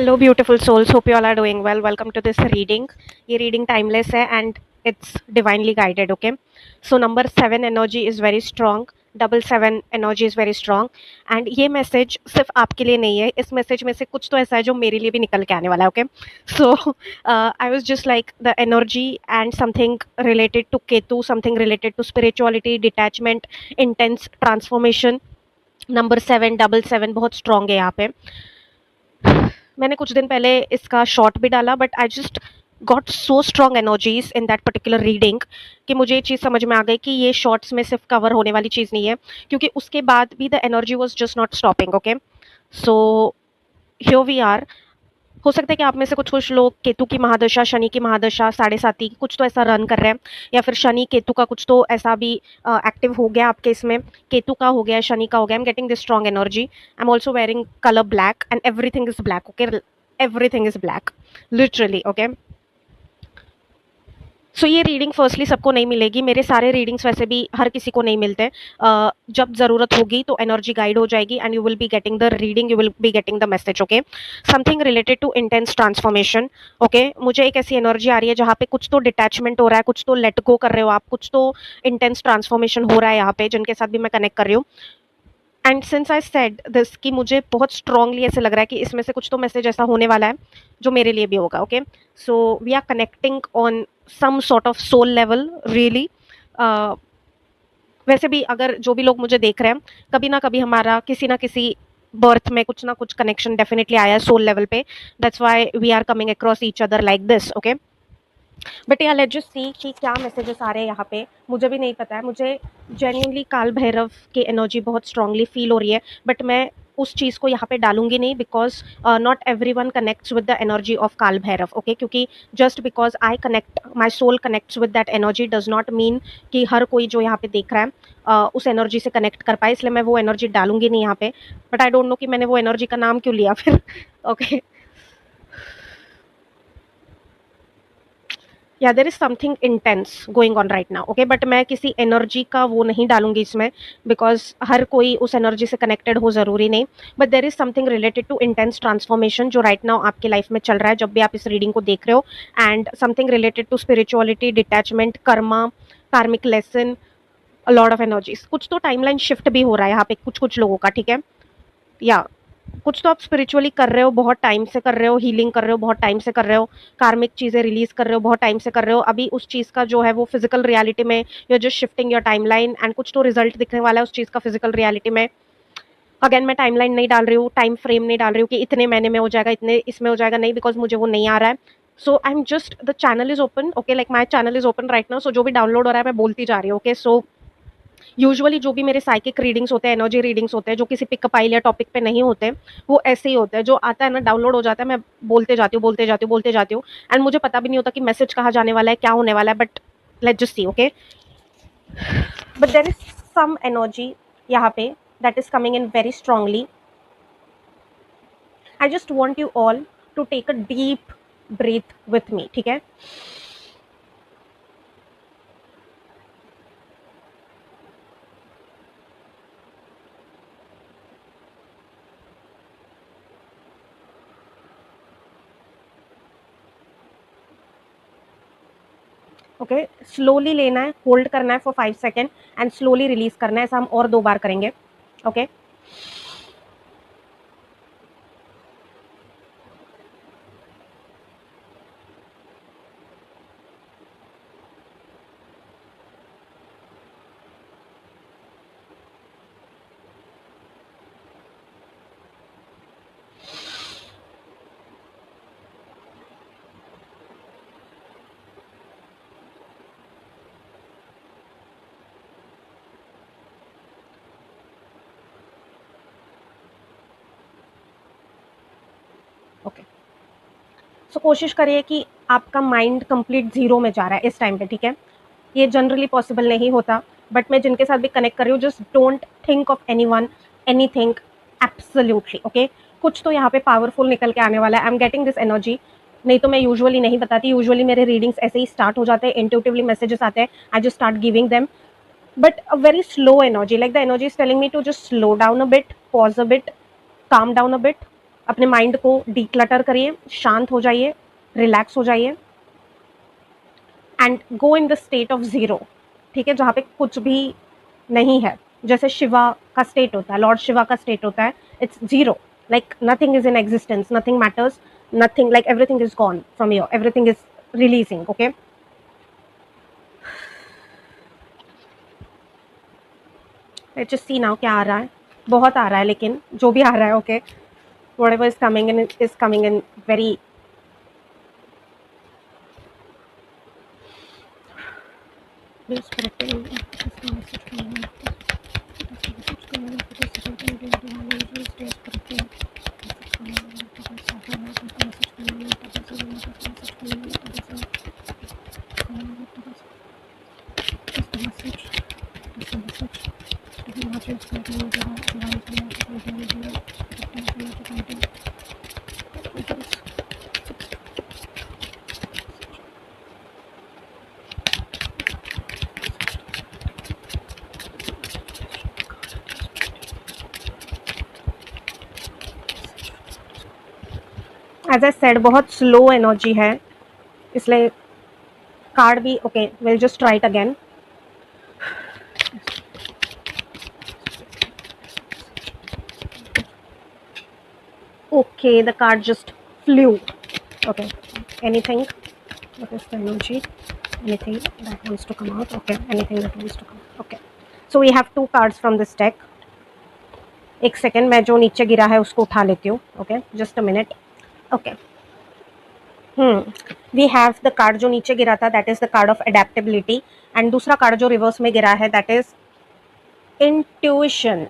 Hello, beautiful souls. Hope you all are doing well. Welcome to this reading. ये reading timeless है and it's divinely guided. Okay. So number 7 energy is very strong. Double 7 energy is very strong and ये message सिर्फ आपके लिए नहीं है. इस message में से कुछ तो ऐसा है जो मेरे लिए भी निकल के आने वाला है. Okay. So I was just like the energy and something related to Ketu, something related to spirituality, detachment, intense transformation. Number 7 double 7 बहुत स्ट्रॉन्ग है यहाँ पे. मैंने कुछ दिन पहले इसका शॉर्ट भी डाला but I just got so strong energies in that particular reading कि मुझे ये चीज़ समझ में आ गई कि ये शॉर्ट्स में सिर्फ कवर होने वाली चीज़ नहीं है, क्योंकि उसके बाद भी the energy was just not stopping. Okay. So here we are. हो सकता है कि आप में से कुछ कुछ लोग केतु की महादशा, शनि की महादशा, साढ़े साथी कुछ तो ऐसा रन कर रहे हैं, या फिर शनि केतु का कुछ तो ऐसा भी एक्टिव हो गया आपके इसमें. केतु का हो गया, शनि का हो गया. I am getting this strong energy. I am also wearing colour black and everything is black. Okay. Everything is black literally. Okay. So ये रीडिंग फर्स्टली सबको नहीं मिलेगी. मेरे सारे रीडिंग्स वैसे भी हर किसी को नहीं मिलते. जब ज़रूरत होगी तो एनर्जी गाइड हो जाएगी and you will be getting the reading, you will be getting the message. Okay. Something related to intense transformation. Okay. मुझे एक ऐसी एनर्जी आ रही है जहाँ पे कुछ तो डिटैचमेंट हो रहा है, कुछ तो लेट गो कर रहे हो आप, कुछ तो इंटेंस ट्रांसफॉर्मेशन हो रहा है यहाँ पे, जिनके साथ भी मैं कनेक्ट कर रही हूँ. And since I said this कि मुझे बहुत स्ट्रांगली ऐसे लग रहा है कि इसमें से कुछ तो मैसेज ऐसा होने वाला है जो मेरे लिए भी होगा. Okay. So we are connecting on some sort of soul level really. वैसे भी अगर जो भी लोग मुझे देख रहे हैं, कभी ना कभी हमारा किसी ना किसी बर्थ में कुछ ना कुछ कनेक्शन डेफिनेटली आया है सोल लेवल पे. That's why we are coming across each other like this. Okay. But yeah let's just see कि क्या मैसेजेस आ रहे हैं यहाँ पे. मुझे भी नहीं पता है. मुझे जेन्युइनली काल भैरव की एनर्जी बहुत स्ट्रांगली फील हो रही है, बट मैं उस चीज़ को यहाँ पे डालूंगी नहीं, because not everyone connects with the energy of Kaal Bhairav. Okay. क्योंकि just because I connect, my soul connects with that energy does not mean कि हर कोई जो यहाँ पे देख रहा है उस एनर्जी से कनेक्ट कर पाए. इसलिए मैं वो एनर्जी डालूंगी नहीं यहाँ पे. बट आई डोंट नो कि मैंने वो एनर्जी का नाम क्यों लिया फिर. ओके. या देर is something intense going on right now. Okay. But मैं किसी एनर्जी का वो नहीं डालूंगी इसमें, बिकॉज हर कोई उस एनर्जी से कनेक्टेड हो ज़रूरी नहीं. But there is something related to intense transformation जो राइट नाउ आपके लाइफ में चल रहा है जब भी आप इस रीडिंग को देख रहे हो. And something related to spirituality, detachment, karma, karmic lesson, a lot of energies. कुछ तो टाइमलाइन शिफ्ट भी हो रहा है यहाँ पे कुछ कुछ लोगों का. ठीक है. या कुछ तो आप स्पिरिचुअली कर रहे हो, बहुत टाइम से कर रहे हो, हीलिंग कर रहे हो बहुत टाइम से कर रहे हो, कार्मिक चीज़ें रिलीज कर रहे हो बहुत टाइम से कर रहे हो. अभी उस चीज़ का जो है वो फिजिकल रियलिटी में you are just shifting your timeline and कुछ तो रिजल्ट दिखने वाला है उस चीज़ का फिजिकल रियलिटी में. अगेन मैं टाइमलाइन नहीं डाल रही हूँ, टाइम फ्रेम नहीं डाल रही हूँ कि इतने महीने में हो जाएगा, इतने इसमें हो जाएगा, नहीं, बिकॉज मुझे वो नहीं आ रहा है. So I am just, the channel is open. Okay. Like my channel is open right now. So जो भी डाउनलोड हो रहा है मैं बोलती जा रही हूँ. ओके. सो यूजुअली जो भी मेरे साइकिक रीडिंग्स होते हैं, एनर्जी रीडिंग्स होते हैं, जो किसी पिकअप आइल या टॉपिक पे नहीं होते, वो ऐसे ही होते हैं. जो आता है ना, डाउनलोड हो जाता है, मैं बोलते जाती हूँ, बोलते जाती हूँ, बोलते जाती हूँ, एंड मुझे पता भी नहीं होता कि मैसेज कहाँ जाने वाला है, क्या होने वाला है. But let's just see. Okay. But there is some energy यहाँ पे that is coming in very strongly. I just want you all to take a deep breath with me. ठीक है. ओके. स्लोली लेना है, होल्ड करना है for 5 second and slowly release करना है. ऐसा हम और 2 बार करेंगे. ओके. ओके. सो कोशिश करिए कि आपका माइंड कंप्लीट ज़ीरो में जा रहा है इस टाइम पे. ठीक है. ये जनरली पॉसिबल नहीं होता, बट मैं जिनके साथ भी कनेक्ट कर रही हूँ, just don't think of anyone, anything, absolutely. Okay. कुछ तो यहाँ पे पावरफुल निकल के आने वाला है. आई एम गेटिंग दिस एनर्जी. नहीं तो मैं यूजुअली नहीं बताती. यूजुअली मेरे रीडिंग्स ऐसे ही स्टार्ट हो जाते हैं, इंट्यूटिवली मैसेजेस आते हैं, I just start giving them. But a very slow energy, like the energy is telling me to just slow down a bit, pause a bit, calm down a bit. अपने mind को declutter करिए, शांत हो जाइए, relax हो जाइए and go in the state of zero, ठीक है, जहाँ पे कुछ भी नहीं है, जैसे शिवा का स्टेट होता है, लॉर्ड शिवा का स्टेट होता है, it's zero, like nothing is in existence, nothing matters, nothing, like everything is gone from here, everything is releasing. Okay, let's just see now क्या आ रहा है, बहुत आ रहा है, लेकिन जो भी आ रहा है, okay, whatever is coming in is coming in very as I said बहुत स्लो एनर्जी है, इसलिए कार्ड भी okay, will just try it again. Okay, the card just flew. Okay, anything? What is the energy? Anything that wants to come out? Okay, anything that wants to come out. Okay, so we have two cards from this deck. एक second, मैं जो नीचे गिरा है उसको उठा लेती हूँ. Okay, just a minute. Okay, we have the card जो नीचे गिरा था, that is the card of adaptability, and दूसरा कार्ड जो रिवर्स में गिरा है, that is intuition.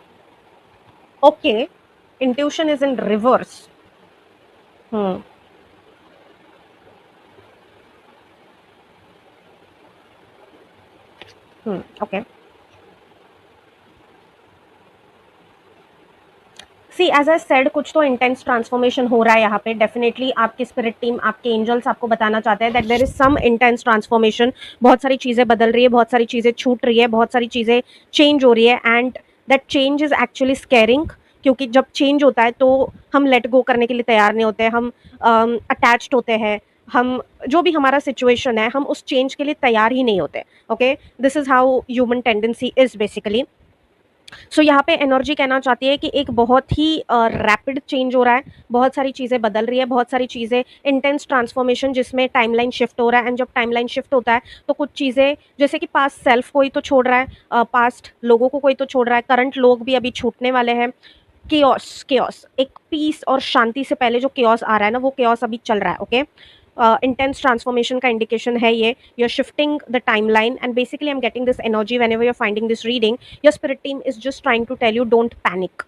Okay, intuition is in reverse. Okay, see as I said, कुछ तो इंटेंस ट्रांसफॉर्मेशन हो रहा है यहाँ पे. डेफिनेटली आपकी स्पिरिट टीम, आपके एंजल्स आपको बताना चाहते हैं that there is some intense transformation. बहुत सारी चीज़ें बदल रही है, बहुत सारी चीज़ें छूट रही है, बहुत सारी चीज़ें चेंज हो रही है, and that change is actually scaring. क्योंकि जब चेंज होता है तो हम लेट गो करने के लिए तैयार नहीं होते, हम अटैच्ड होते हैं, हम जो भी हमारा सिचुएशन है, हम उस चेंज के लिए तैयार ही नहीं होते. Okay, this is how human tendency is basically. So यहाँ पे एनर्जी कहना चाहती है कि एक बहुत ही रैपिड चेंज हो रहा है, बहुत सारी चीज़ें बदल रही है, बहुत सारी चीज़ें इंटेंस ट्रांसफॉर्मेशन जिसमें टाइमलाइन शिफ्ट हो रहा है. एंड जब टाइमलाइन शिफ्ट होता है तो कुछ चीज़ें, जैसे कि पास्ट सेल्फ कोई तो छोड़ रहा है, पास्ट लोगों को कोई तो छोड़ रहा है, करंट लोग भी अभी छूटने वाले हैं. केओस, केओस, एक पीस और शांति से पहले जो केओस आ रहा है ना, वो केओस अभी चल रहा है. ओके, इंटेंस ट्रांसफॉर्मेशन का इंडिकेशन है ये. You are shifting the timeline, and basically I am getting this energy whenever you are finding this reading. Your spirit team is just trying to tell you don't panic,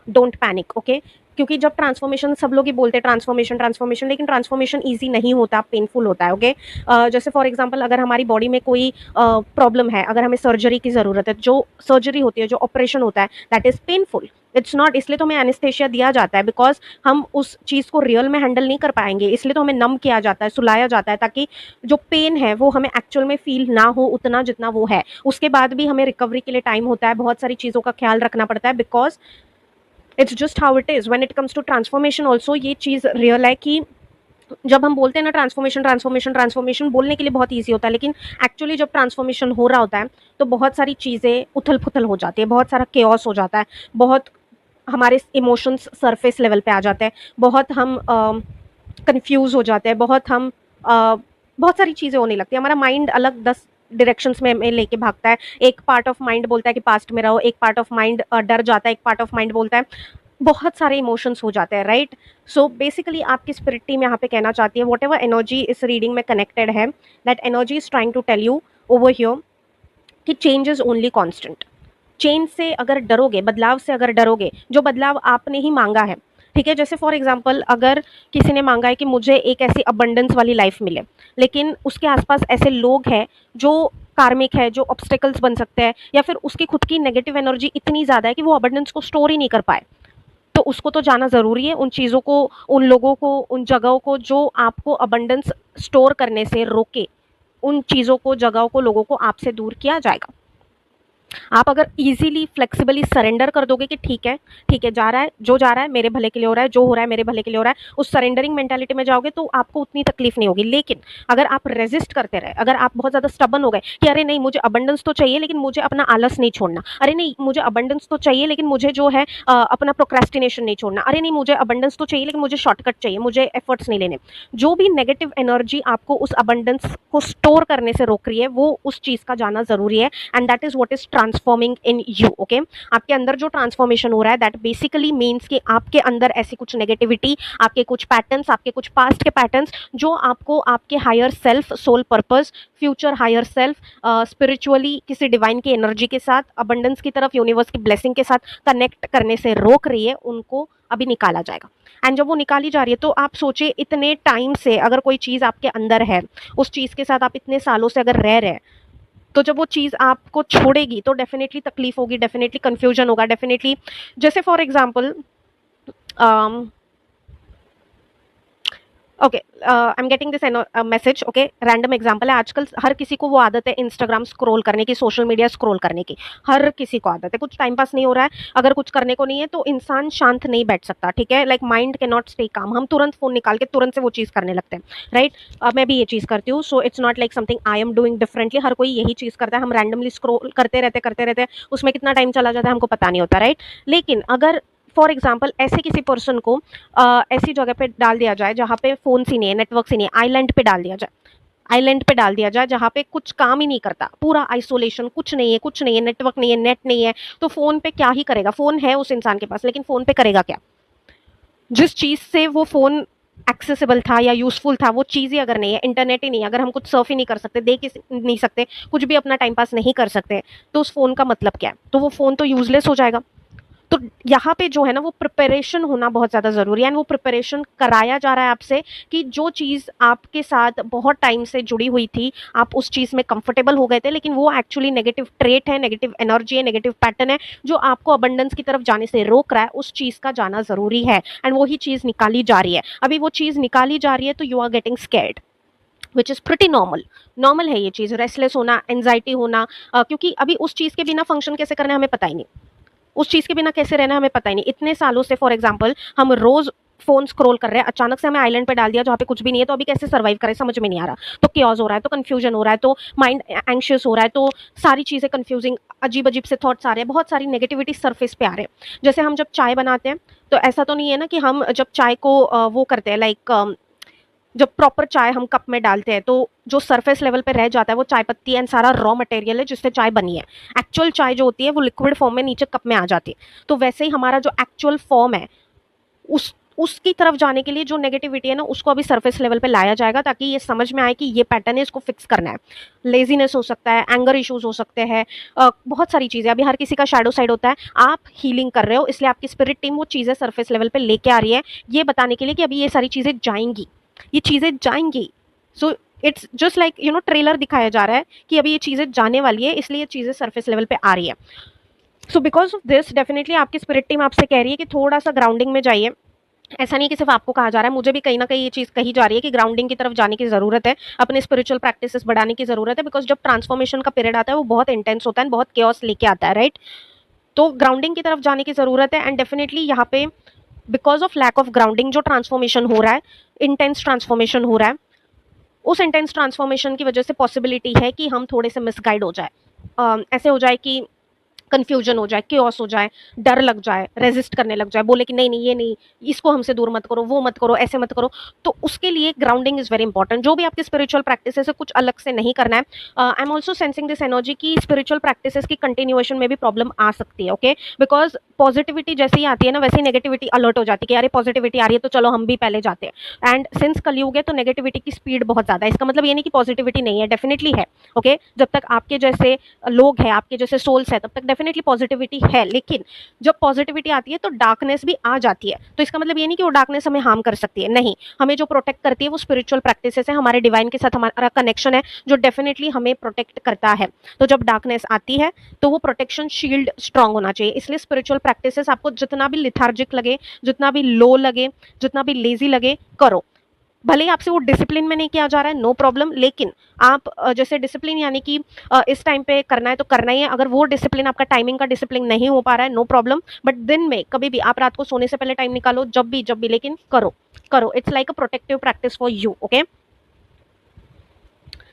don't panic. Okay, क्योंकि जब transformation, सब लोग ही बोलते हैं transformation transformation, लेकिन transformation easy नहीं होता, पेनफुल होता है. ओके, जैसे फॉर एग्जांपल अगर हमारी बॉडी में कोई प्रॉब्लम है, अगर हमें सर्जरी की ज़रूरत है, जो सर्जरी होती है, जो ऑपरेशन होता है, that is painful. It's not, इसलिए तो हमें एनेस्थेशिया दिया जाता है, बिकॉज हम उस चीज़ को रियल में हैंडल नहीं कर पाएंगे, इसलिए तो हमें नम किया जाता है, सुलाया जाता है, ताकि जो पेन है वो हमें एक्चुअल में फील ना हो उतना जितना वो है. उसके बाद भी हमें रिकवरी के लिए टाइम होता है, बहुत सारी चीज़ों का ख्याल रखना पड़ता है, because it's just how it is. When it comes to transformation also ये चीज़ रियल है कि जब हम बोलते हैं ना ट्रांसफॉर्मेशन ट्रांसफॉर्मेशन ट्रांसफॉर्मेशन, बोलने के लिए बहुत ईजी होता है, लेकिन एक्चुअली जब ट्रांसफॉर्मेशन हो रहा होता है तो बहुत सारी चीज़ें उथल पुथल हो जाती है, बहुत सारा केओस हो जाता है, बहुत हमारे इमोशंस सरफेस लेवल पे आ जाते हैं, बहुत हम कंफ्यूज हो जाते हैं, बहुत हम बहुत सारी चीज़ें होने लगती है, हमारा माइंड अलग 10 डायरेक्शंस में लेके भागता है. एक पार्ट ऑफ माइंड बोलता है कि पास्ट में रहो, एक पार्ट ऑफ माइंड डर जाता है, एक पार्ट ऑफ माइंड बोलता है, बहुत सारे इमोशंस हो जाते हैं, राइट. सो बेसिकली आपकी स्पिरिट टीम यहाँ पे कहना चाहती है, वॉट एवर एनर्जी इस रीडिंग में कनेक्टेड है, that energy is trying to tell you over here कि change is only constant. Change से अगर डरोगे, बदलाव से अगर डरोगे, जो बदलाव आपने ही मांगा है, ठीक है, जैसे फॉर एग्जांपल अगर किसी ने मांगा है कि मुझे एक ऐसी अबंडेंस वाली लाइफ मिले, लेकिन उसके आसपास ऐसे लोग हैं जो कार्मिक है, जो ऑब्स्टेकल्स बन सकते हैं, या फिर उसकी खुद की नेगेटिव एनर्जी इतनी ज़्यादा है कि वो अबंडेंस को स्टोर ही नहीं कर पाए, तो उसको तो जाना ज़रूरी है. उन चीज़ों को, उन लोगों को, उन जगहों को जो आपको अबंडेंस स्टोर करने से रोके, उन चीज़ों को, जगहों को, लोगों को आपसे दूर किया जाएगा. आप अगर इजीली फ्लेक्सिबली सरेंडर कर दोगे कि ठीक है, जा रहा है, जो जा रहा है मेरे भले के लिए हो रहा है, जो हो रहा है मेरे भले के लिए हो रहा है, उस सरेंडरिंग मेंटालिटी में जाओगे तो आपको उतनी तकलीफ नहीं होगी। लेकिन अगर आप रेजिस्ट करते रहे, अगर आप बहुत ज़्यादा स्टबन हो गए कि अरे नहीं मुझे अबंडेंस तो चाहिए लेकिन मुझे अपना आलस नहीं छोड़ना, अरे नहीं मुझे अबंडेंस तो चाहिए लेकिन मुझे जो है अपना प्रोक्रेस्टिनेशन नहीं छोड़ना, अरे नहीं मुझे अबंडेंस तो चाहिए लेकिन मुझे शॉर्टकट चाहिए, मुझे एफर्ट्स नहीं लेने, जो भी नेगेटिव एनर्जी आपको उस अबंडेंस को स्टोर करने से रोक रही है वो उस चीज़ का जाना ज़रूरी है। And that is what is transforming in you. Okay, आपके अंदर जो ट्रांसफॉर्मेशन हो रहा है दैट बेसिकली मीन्स कि आपके अंदर ऐसी कुछ नेगेटिविटी, आपके कुछ पैटर्न्स, आपके कुछ पास्ट के पैटर्न्स जो आपको आपके higher self, soul purpose, future higher self, spiritually किसी डिवाइन की एनर्जी के साथ, अबंडेंस की तरफ, यूनिवर्स की ब्लेसिंग के साथ कनेक्ट करने से रोक रही है, उनको अभी निकाला जाएगा। एंड जब वो निकाली जा रही है तो आप सोचिए इतने टाइम से अगर कोई चीज़ आपके अंदर है, उस चीज़ के साथ आप इतने सालों से अगर रह रहे हैं, तो जब वो चीज़ आपको छोड़ेगी तो डेफिनेटली तकलीफ होगी, डेफिनेटली कंफ्यूजन होगा, डेफिनेटली जैसे for example okay, I am getting this message. Okay, random example है, आजकल हर किसी को वो आदत है इंस्टाग्राम स्क्रॉल करने की, सोशल मीडिया स्क्रॉल करने की, हर किसी को आदत है। कुछ टाइम पास नहीं हो रहा है, अगर कुछ करने को नहीं है तो इंसान शांत नहीं बैठ सकता, ठीक है, like mind can not stay calm, हम तुरंत फोन निकाल के तुरंत से वो चीज़ करने लगते हैं, राइट। मैं भी ये चीज़ करती हूँ, so it's not like something I am doing differently, हर कोई यही चीज़ करता है, हम रैंडमली स्क्रॉल करते रहते हैं, उसमें कितना टाइम चला जाता है हमको पता नहीं होता, राइट। लेकिन अगर फॉर एग्जाम्पल ऐसे किसी पर्सन को ऐसी जगह पे डाल दिया जाए जहाँ पे फोन ही नहीं है, नेटवर्क ही नहीं है, आइलैंड पे डाल दिया जाए, आइलैंड पे डाल दिया जाए जहाँ पे कुछ काम ही नहीं करता, पूरा आइसोलेशन, कुछ नहीं है, कुछ नहीं है, नेटवर्क नहीं है, नेट नहीं है, तो फोन पे क्या ही करेगा, फोन है उस इंसान के पास लेकिन फोन पे करेगा क्या? जिस चीज से वो फोन एक्सेसिबल था या यूजफुल था वो चीज़ ही अगर नहीं है, इंटरनेट ही नहीं है, अगर हम कुछ सर्फ ही नहीं कर सकते, देख ही नहीं सकते, कुछ भी अपना टाइम पास नहीं कर सकते, तो उस फोन का मतलब क्या है? तो वो फोन तो यूजलेस हो जाएगा। तो यहाँ पे जो है ना वो प्रिपरेशन होना बहुत ज़्यादा ज़रूरी है, एंड वो प्रिपरेशन कराया जा रहा है आपसे कि जो चीज़ आपके साथ बहुत टाइम से जुड़ी हुई थी, आप उस चीज़ में कंफर्टेबल हो गए थे, लेकिन वो एक्चुअली नेगेटिव ट्रेट है, नेगेटिव एनर्जी है, नेगेटिव पैटर्न है जो आपको अबंडेंस की तरफ जाने से रोक रहा है, उस चीज़ का जाना ज़रूरी है। एंड वही चीज़ निकाली जा रही है, अभी वो चीज़ निकाली जा रही है तो you are getting scared, which is pretty normal. Normal है ये चीज़, रेस्टलेस होना, एंजाइटी होना, क्योंकि अभी उस चीज़ के बिना फंक्शन कैसे करना है हमें पता ही नहीं, उस चीज़ के बिना कैसे रहना हमें पता ही नहीं। इतने सालों से फॉर एग्जांपल हम रोज फोन स्क्रॉल कर रहे हैं, अचानक से हमें आइलैंड पे डाल दिया जहाँ पे कुछ भी नहीं है, तो अभी कैसे सर्वाइव करें समझ में नहीं आ रहा। तो क्योस हो रहा है, तो कंफ्यूजन हो रहा है, तो माइंड एंशियस हो रहा है, तो सारी चीज़ें कंफ्यूजिंग, अजीब अजीब से थॉट्स आ रहे हैं, बहुत सारी नेगेटिविटी सरफेस पे आ रहे हैं। जैसे हम जब चाय बनाते हैं तो ऐसा तो नहीं है ना कि हम जब चाय को वो करते हैं, लाइक जब प्रॉपर चाय हम कप में डालते हैं तो जो सरफेस लेवल पे रह जाता है वो चाय पत्ती एंड सारा रॉ मटेरियल है जिससे चाय बनी है। एक्चुअल चाय जो होती है वो लिक्विड फॉर्म में नीचे कप में आ जाती है। तो वैसे ही हमारा जो एक्चुअल फॉर्म है उसकी तरफ जाने के लिए जो नेगेटिविटी है ना उसको अभी सरफेस लेवल पे लाया जाएगा ताकि ये समझ में आए कि ये पैटर्न है, इसको फिक्स करना है। लेजीनेस हो सकता है, एंगर इश्यूज हो सकते हैं, बहुत सारी चीज़ें, अभी हर किसी का शैडो साइड होता है। आप हीलिंग कर रहे हो इसलिए आपकी स्पिरिट टीम वो चीज़ें सरफेस लेवल पे लेके आ रही है, ये बताने के लिए कि अभी ये सारी चीज़ें जाएंगी, ये चीज़ें जाएंगी। So it's just like trailer दिखाया जा रहा है कि अभी ये चीज़ें जाने वाली है, इसलिए ये चीज़ें सरफेस लेवल पे आ रही है। So because of this definitely आपकी स्पिरिट टीम आपसे कह रही है कि थोड़ा सा ग्राउंडिंग में जाइए। ऐसा नहीं कि सिर्फ आपको कहा जा रहा है, मुझे भी कहीं ना कहीं ये चीज़ कही जा रही है कि ग्राउंडिंग की तरफ जाने की ज़रूरत है, अपने स्पिरिचुअल प्रैक्टिसेस बढ़ाने की ज़रूरत है, बिकॉज जब ट्रांसफॉर्मेशन का पीरियड आता है वो बहुत इंटेंस होता है, बहुत केओस लेके आता है, राइट। तो ग्राउंडिंग की तरफ जाने की ज़रूरत है, एंड डेफिनेटली यहाँ पे because of lack of grounding जो ट्रांसफॉर्मेशन हो रहा है, इंटेंस ट्रांसफॉर्मेशन हो रहा है, उस इंटेंस ट्रांसफॉर्मेशन की वजह से पॉसिबिलिटी है कि हम थोड़े से मिसगाइड हो जाए, ऐसे हो जाए कि कंफ्यूजन हो जाए, केओस हो जाए, डर लग जाए, रेजिस्ट करने लग जाए, बोले कि नहीं नहीं ये नहीं, इसको हमसे दूर मत करो, वो मत करो, ऐसे मत करो। तो उसके लिए ग्राउंडिंग इज़ वेरी इंपॉर्टेंट। जो भी आपकी स्पिरिचुअल प्रैक्टिसेस है कुछ अलग से नहीं करना है। आई am also sensing this energy की स्पिरिचुअल प्रैक्टिसेस की कंटिन्यूएशन में भी प्रॉब्लम आ सकती है, ओके, बिकॉज पॉजिटिविटी जैसे ही आती है ना वैसे ही नेगेटिविटी अलर्ट हो जाती है कि अरे पॉजिटिविटी आ रही है तो चलो हम भी पहले जाते हैं। एंड सिंस कलयुग है तो नेगेटिविटी की स्पीड बहुत ज़्यादा है, इसका मतलब ये नहीं कि पॉजिटिविटी नहीं है, डेफिनेटली है, ओके। जब तक आपके जैसे लोग हैं, आपके जैसे सोल्स है, तब तक डेफिनेटली पॉजिटिविटी है, लेकिन जब पॉजिटिविटी आती है तो डार्कनेस भी आ जाती है। तो इसका मतलब ये नहीं कि वो डार्कनेस हमें हार्म कर सकती है, नहीं, हमें जो प्रोटेक्ट करती है वो स्पिरिचुअल प्रैक्टिसेस है, हमारे डिवाइन के साथ हमारा कनेक्शन है जो डेफिनेटली हमें प्रोटेक्ट करता है। तो जब डार्कनेस आती है तो वो प्रोटेक्शन शील्ड स्ट्रांग होना चाहिए, इसलिए स्पिरिचुअल प्रैक्टिसेस आपको जितना भी लिथार्जिक लगे, जितना भी लो लगे, जितना भी लेजी लगे, करो। भले ही आपसे वो डिसिप्लिन में नहीं किया जा रहा है, नो प्रॉब्लम, लेकिन आप जैसे डिसिप्लिन यानी कि इस टाइम पे करना है तो करना ही है। अगर वो डिसिप्लिन आपका टाइमिंग का डिसिप्लिन नहीं हो पा रहा है, नो प्रॉब्लम, बट दिन में कभी भी आप रात को सोने से पहले टाइम निकालो, जब भी, लेकिन करो करो। It's like a protective practice for you, okay.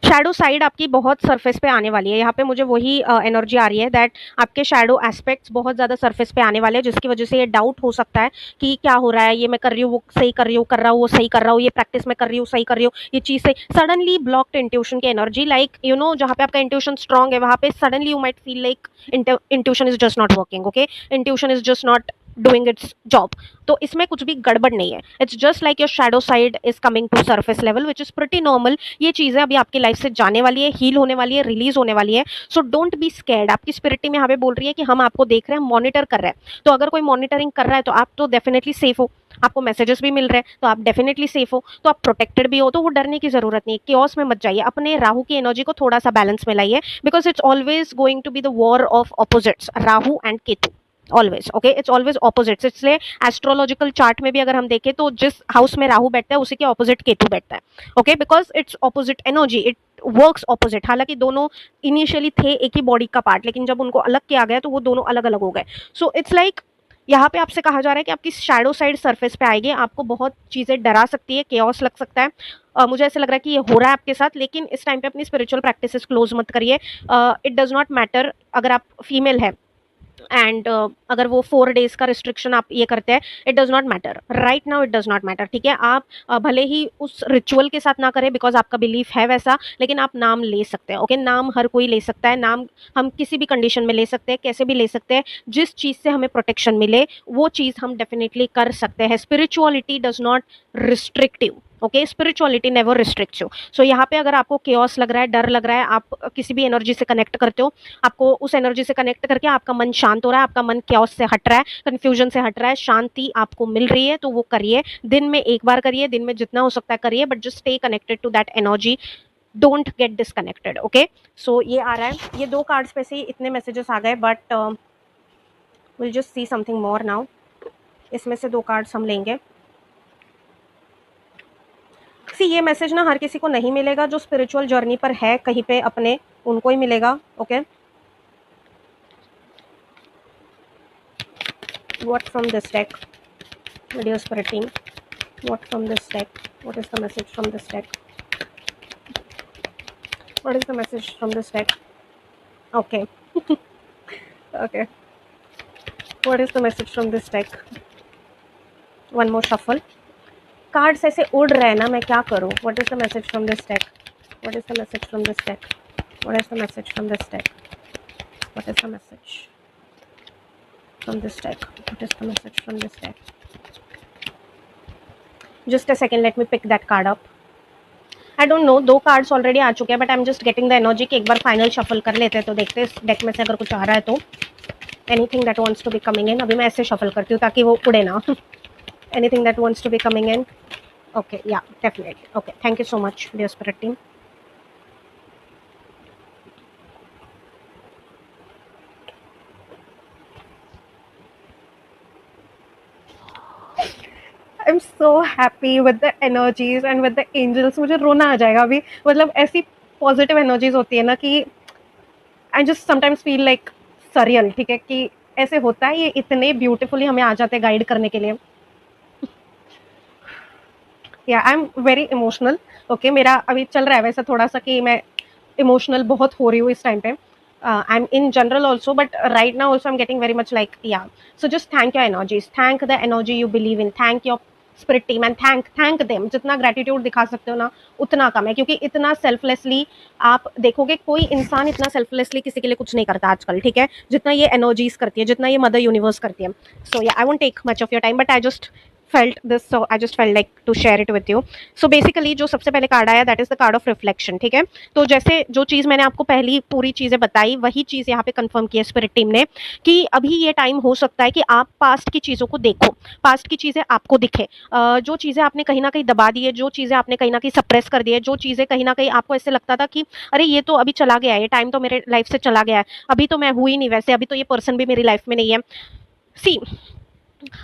Shadow side आपकी बहुत सरफेस पे आने वाली है, यहाँ पे मुझे वही एनर्जी आ रही है दैट आपके शैडो एस्पेक्ट्स बहुत ज़्यादा सरफेस पे आने वाले हैं, जिसकी वजह से ये डाउट हो सकता है कि क्या हो रहा है, ये मैं कर रही हूँ वो सही कर रही हूँ, कर रहा हूँ वो सही कर रहा हूँ, ये प्रैक्टिस में कर रही हूँ सही कर रही हूँ, ये चीज़ सही। सडनली ब्लॉक्ड इंट्यूशन की एनर्जी, लाइक यू नो जहाँ पे आपका इंट्यूशन स्ट्रॉन्ग है वहाँ पे suddenly you might feel like intuition is just not working, okay, intuition is just not doing its job. तो इसमें कुछ भी गड़बड़ नहीं है, it's just like your shadow side is coming to surface level which is pretty normal. ये चीज़ें अभी आपकी लाइफ से जाने वाली है, हील होने वाली है, रिलीज होने वाली है। So don't be scared. आपकी स्पिरिट टीम यहाँ पे बोल रही है कि हम आपको देख रहे हैं, मॉनिटर कर रहे हैं। तो अगर कोई मॉनिटरिंग कर रहा है तो आप तो डेफिनेटली सेफ हो, आपको मैसेजेस भी मिल रहे हैं तो आप डेफिनेटली सेफ हो, तो आप प्रोटेक्टेड भी हो, तो वो डरने की जरूरत नहीं है। केओस में मत जाइए, अपने राहु की एनर्जी को थोड़ा सा बैलेंस में लाइए, because it's always going to be the war of opposites, Rahu and Ketu, always, okay, it's always opposites. इसलिए एस्ट्रोलॉजिकल चार्ट में भी अगर हम देखें तो जिस हाउस में राहु बैठता है उसी के ऑपोजिट केतु बैठता है, okay, because it's opposite energy, it works opposite. हालांकि दोनों इनिशियली थे एक ही बॉडी का पार्ट, लेकिन जब उनको अलग किया गया तो वो दोनों अलग अलग हो गए। सो इट्स लाइक यहाँ पे आपसे कहा जा रहा है कि आपकी शैडो साइड सरफेस पे आएगी, आपको बहुत चीज़ें डरा सकती है, केओस लग सकता है। मुझे ऐसे लग रहा है कि ये हो रहा है आपके साथ, लेकिन इस टाइम पे अपनी स्पिरिचुअल प्रैक्टिसेस क्लोज मत करिए। इट डज नॉट मैटर अगर आप फीमेल है एंड अगर वो 4 डेज का रिस्ट्रिक्शन आप ये करते हैं, it does not matter right now, it does not matter, ठीक है। आप भले ही उस रिचुअल के साथ ना करें बिकॉज आपका बिलीफ है वैसा, लेकिन आप नाम ले सकते हैं, ओके। नाम हर कोई ले सकता है, नाम हम किसी भी कंडीशन में ले सकते हैं, कैसे भी ले सकते हैं। जिस चीज़ से हमें प्रोटेक्शन मिले वो चीज़ हम डेफिनेटली कर सकते हैं। Spirituality does not restrictive, okay, spirituality never restricts you. So यहाँ पे अगर आपको केओस लग रहा है, डर लग रहा है, आप किसी भी एनर्जी से कनेक्ट करते हो, आपको उस एनर्जी से कनेक्ट करके आपका मन शांत हो रहा है, आपका मन केओस से हट रहा है, कंफ्यूजन से हट रहा है, शांति आपको मिल रही है, तो वो करिए। दिन में एक बार करिए, दिन में जितना हो सकता है करिए, but just stay connected to that energy, don't get disconnected, okay. So ये आ रहा है, ये 2 कार्ड्स पे से इतने मैसेजेस आ गए, but will just see something more now. इसमें से 2 कार्ड्स हम लेंगे। सी ये मैसेज ना हर किसी को नहीं मिलेगा, जो स्पिरिचुअल जर्नी पर है कहीं पे अपने, उनको ही मिलेगा, okay. What from this deck? Video spirit team. What from this deck? What is the message from this deck? What is the message from this deck? Okay. Okay. What is the message from this deck? One more shuffle. Cards ऐसे उड़ रहे हैं ना, मैं क्या करूँ? What is the message from this deck? What is the message from this deck? What is the message from this deck? What is the message from this deck? What is the message from this deck? Just a second, let me pick that card up. I don't know, 2 cards already आ चुके हैं, but I am just getting the energy कि एक बार final shuffle कर लेते हैं, तो देखते हैं इस डेक में से अगर कुछ आ रहा है तो। Anything that wants to be coming in, अभी मैं ऐसे शफल करती हूँ ताकि वो उड़े ना। Anything that wants to be coming in, okay, yeah definitely, okay, thank you so much dear spirit team. I am so happy with the energies and with the angels. मुझे रोना आ जाएगा अभी, मतलब ऐसी पॉजिटिव एनर्जीज होती है ना कि I just sometimes feel like surreal, ठीक है, कि ऐसे होता है, ये इतने ब्यूटीफुली हमें आ जाते हैं गाइड करने के लिए। या I am very emotional, okay. मेरा अभी चल रहा है वैसा थोड़ा सा कि मैं इमोशनल बहुत हो रही हूँ इस टाइम पे। I am in general also, but right now also I am getting very much like, yeah so just thank your energies, thank the energy you believe in, thank your spirit team and thank them. जितना gratitude दिखा सकते हो ना उतना कम है, क्योंकि इतना selflessly आप देखोगे कोई इंसान इतना सेल्फलेसली किसी के लिए कुछ नहीं करता आजकल, ठीक है, जितना ये एनर्जीज करती है, जितना ये मदर यूनिवर्स करती है। So yeah I won't take much of your time, but I just felt this, so I just felt like to share it with you. So basically जो सबसे पहले कार्ड आया that is the card of reflection, ठीक है। तो जैसे जो चीज़ मैंने आपको पहली पूरी चीज़ें बताई, वही चीज़ यहाँ पे कंफर्म की है स्पिरिट टीम ने कि अभी ये टाइम हो सकता है कि आप पास्ट की चीज़ों को देखो, पास्ट की चीज़ें आपको दिखे। जो चीज़ें आपने कहीं ना कहीं दबा दी है, जो चीज़ें आपने कहीं ना कहीं सप्रेस कर दी है, जो चीज़ें कहीं ना कहीं आपको ऐसे लगता था कि अरे ये तो अभी चला गया है, ये टाइम तो मेरे लाइफ से चला गया है, अभी तो मैं हुई नहीं वैसे, अभी तो ये पर्सन भी मेरी लाइफ में नहीं है। सी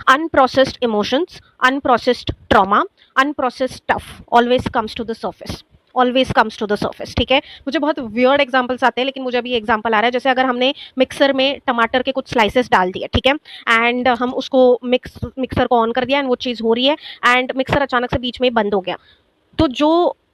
Unprocessed emotions, unprocessed trauma, unprocessed stuff always comes to the surface. Always comes to the surface, ठीक है। मुझे बहुत वियर्ड एग्जाम्पल्स आते हैं, लेकिन मुझे अभी एग्जाम्पल आ रहा है। जैसे अगर हमने मिक्सर में टमाटर के कुछ स्लाइसेस डाल दिए, ठीक है, एंड हम उसको मिक्सर को ऑन कर दिया एंड वो चीज़ हो रही है, एंड मिक्सर अचानक से बीच में ही बंद हो गया, तो जो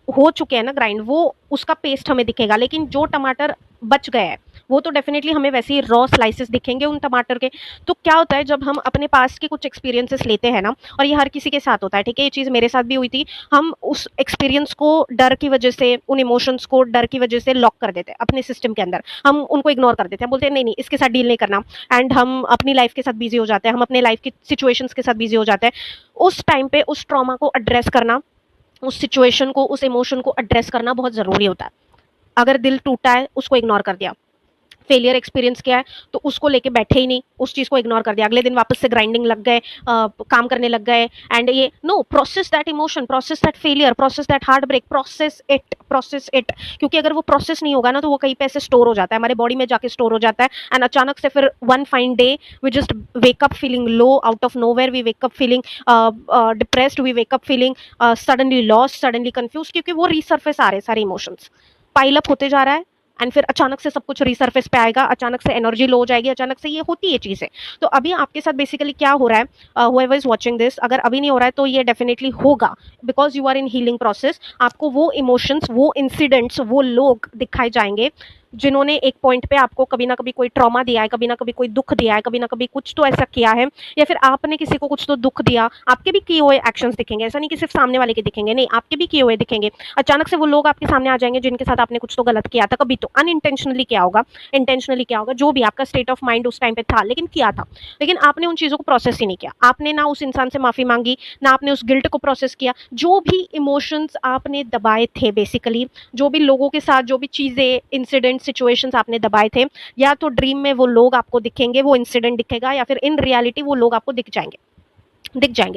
हो चुके हैं ना ग्राइंड, वो उसका पेस्ट हमें दिखेगा, लेकिन जो टमाटर बच गया है वो तो डेफिनेटली हमें वैसे ही रॉ स्लाइसेस दिखेंगे उन टमाटर के। तो क्या होता है जब हम अपने पास के कुछ एक्सपीरियंसेस लेते हैं ना, और ये हर किसी के साथ होता है, ठीक है, ये चीज़ मेरे साथ भी हुई थी, हम उस एक्सपीरियंस को डर की वजह से, उन इमोशंस को डर की वजह से लॉक कर देते हैं अपने सिस्टम के अंदर, हम उनको इग्नोर कर देते हैं, बोलते हैं नहीं नहीं इसके साथ डील नहीं करना, एंड हम अपनी लाइफ के साथ बिजी हो जाते हैं, हम अपने लाइफ की सिचुएशंस के साथ बिजी हो जाते हैं। उस टाइम पे उस ट्रॉमा को एड्रेस करना, उस सिचुएशन को, उस इमोशन को एड्रेस करना बहुत ज़रूरी होता है। अगर दिल टूटा है, उसको इग्नोर कर दिया, फेलियर एक्सपीरियंस किया है तो उसको लेके बैठे ही नहीं, उस चीज़ को इग्नोर कर दिया, अगले दिन वापस से ग्राइंडिंग लग गए, काम करने लग गए, एंड ये no, process that emotion, process that failure, process that heartbreak, process it, process it. क्योंकि अगर वो प्रोसेस नहीं होगा ना, तो वो कहीं पे ऐसे स्टोर हो जाता है, हमारे बॉडी में जाके स्टोर हो जाता है, एंड अचानक से फिर one fine day we just wake up feeling low, out of nowhere we wake up feeling depressed, we wake up feeling suddenly lost, suddenly confuse, क्योंकि वो रिसर्फेस आ रहे हैं सारे इमोशंस, पाइल अप होते जा रहा है, एंड फिर अचानक से सब कुछ रिसर्फेस पे आएगा, अचानक से एनर्जी लो हो जाएगी, अचानक से ये होती है चीज़ें। तो अभी आपके साथ बेसिकली क्या हो रहा है, whoever is watching this, अगर अभी नहीं हो रहा है तो ये डेफिनेटली होगा, because you are in healing process. आपको वो इमोशंस, वो इंसिडेंट्स, वो लोग दिखाए जाएंगे जिन्होंने एक पॉइंट पे आपको कभी ना कभी कोई ट्रॉमा दिया है, कभी ना कभी कोई दुख दिया है, कभी ना कभी कुछ तो ऐसा किया है, या फिर आपने किसी को कुछ तो दुख दिया, आपके भी किए हुए एक्शंस दिखेंगे, ऐसा नहीं कि सिर्फ सामने वाले के दिखेंगे, नहीं, आपके भी किए हुए दिखेंगे। अचानक से वो लोग आपके सामने आ जाएंगे जिनके साथ आपने कुछ तो गलत किया था, कभी तो अनइंटेंशनली किया होगा, इंटेंशनली किया होगा, जो भी आपका स्टेट ऑफ माइंड उस टाइम पे था, लेकिन किया था, लेकिन आपने उन चीज़ों को प्रोसेस ही नहीं किया, आपने ना उस इंसान से माफ़ी मांगी, ना आपने उस गिल्ट को प्रोसेस किया, जो भी इमोशंस आपने दबाए थे बेसिकली, जो भी लोगों के साथ, जो भी चीज़ें, इंसिडेंट, सिचुएशंस आपने दबाए थे, या तो ड्रीम में वो लोग आपको दिखेंगे, वो इंसिडेंट दिखेगा, या फिर इन रियलिटी वो लोग आपको दिख जाएंगे।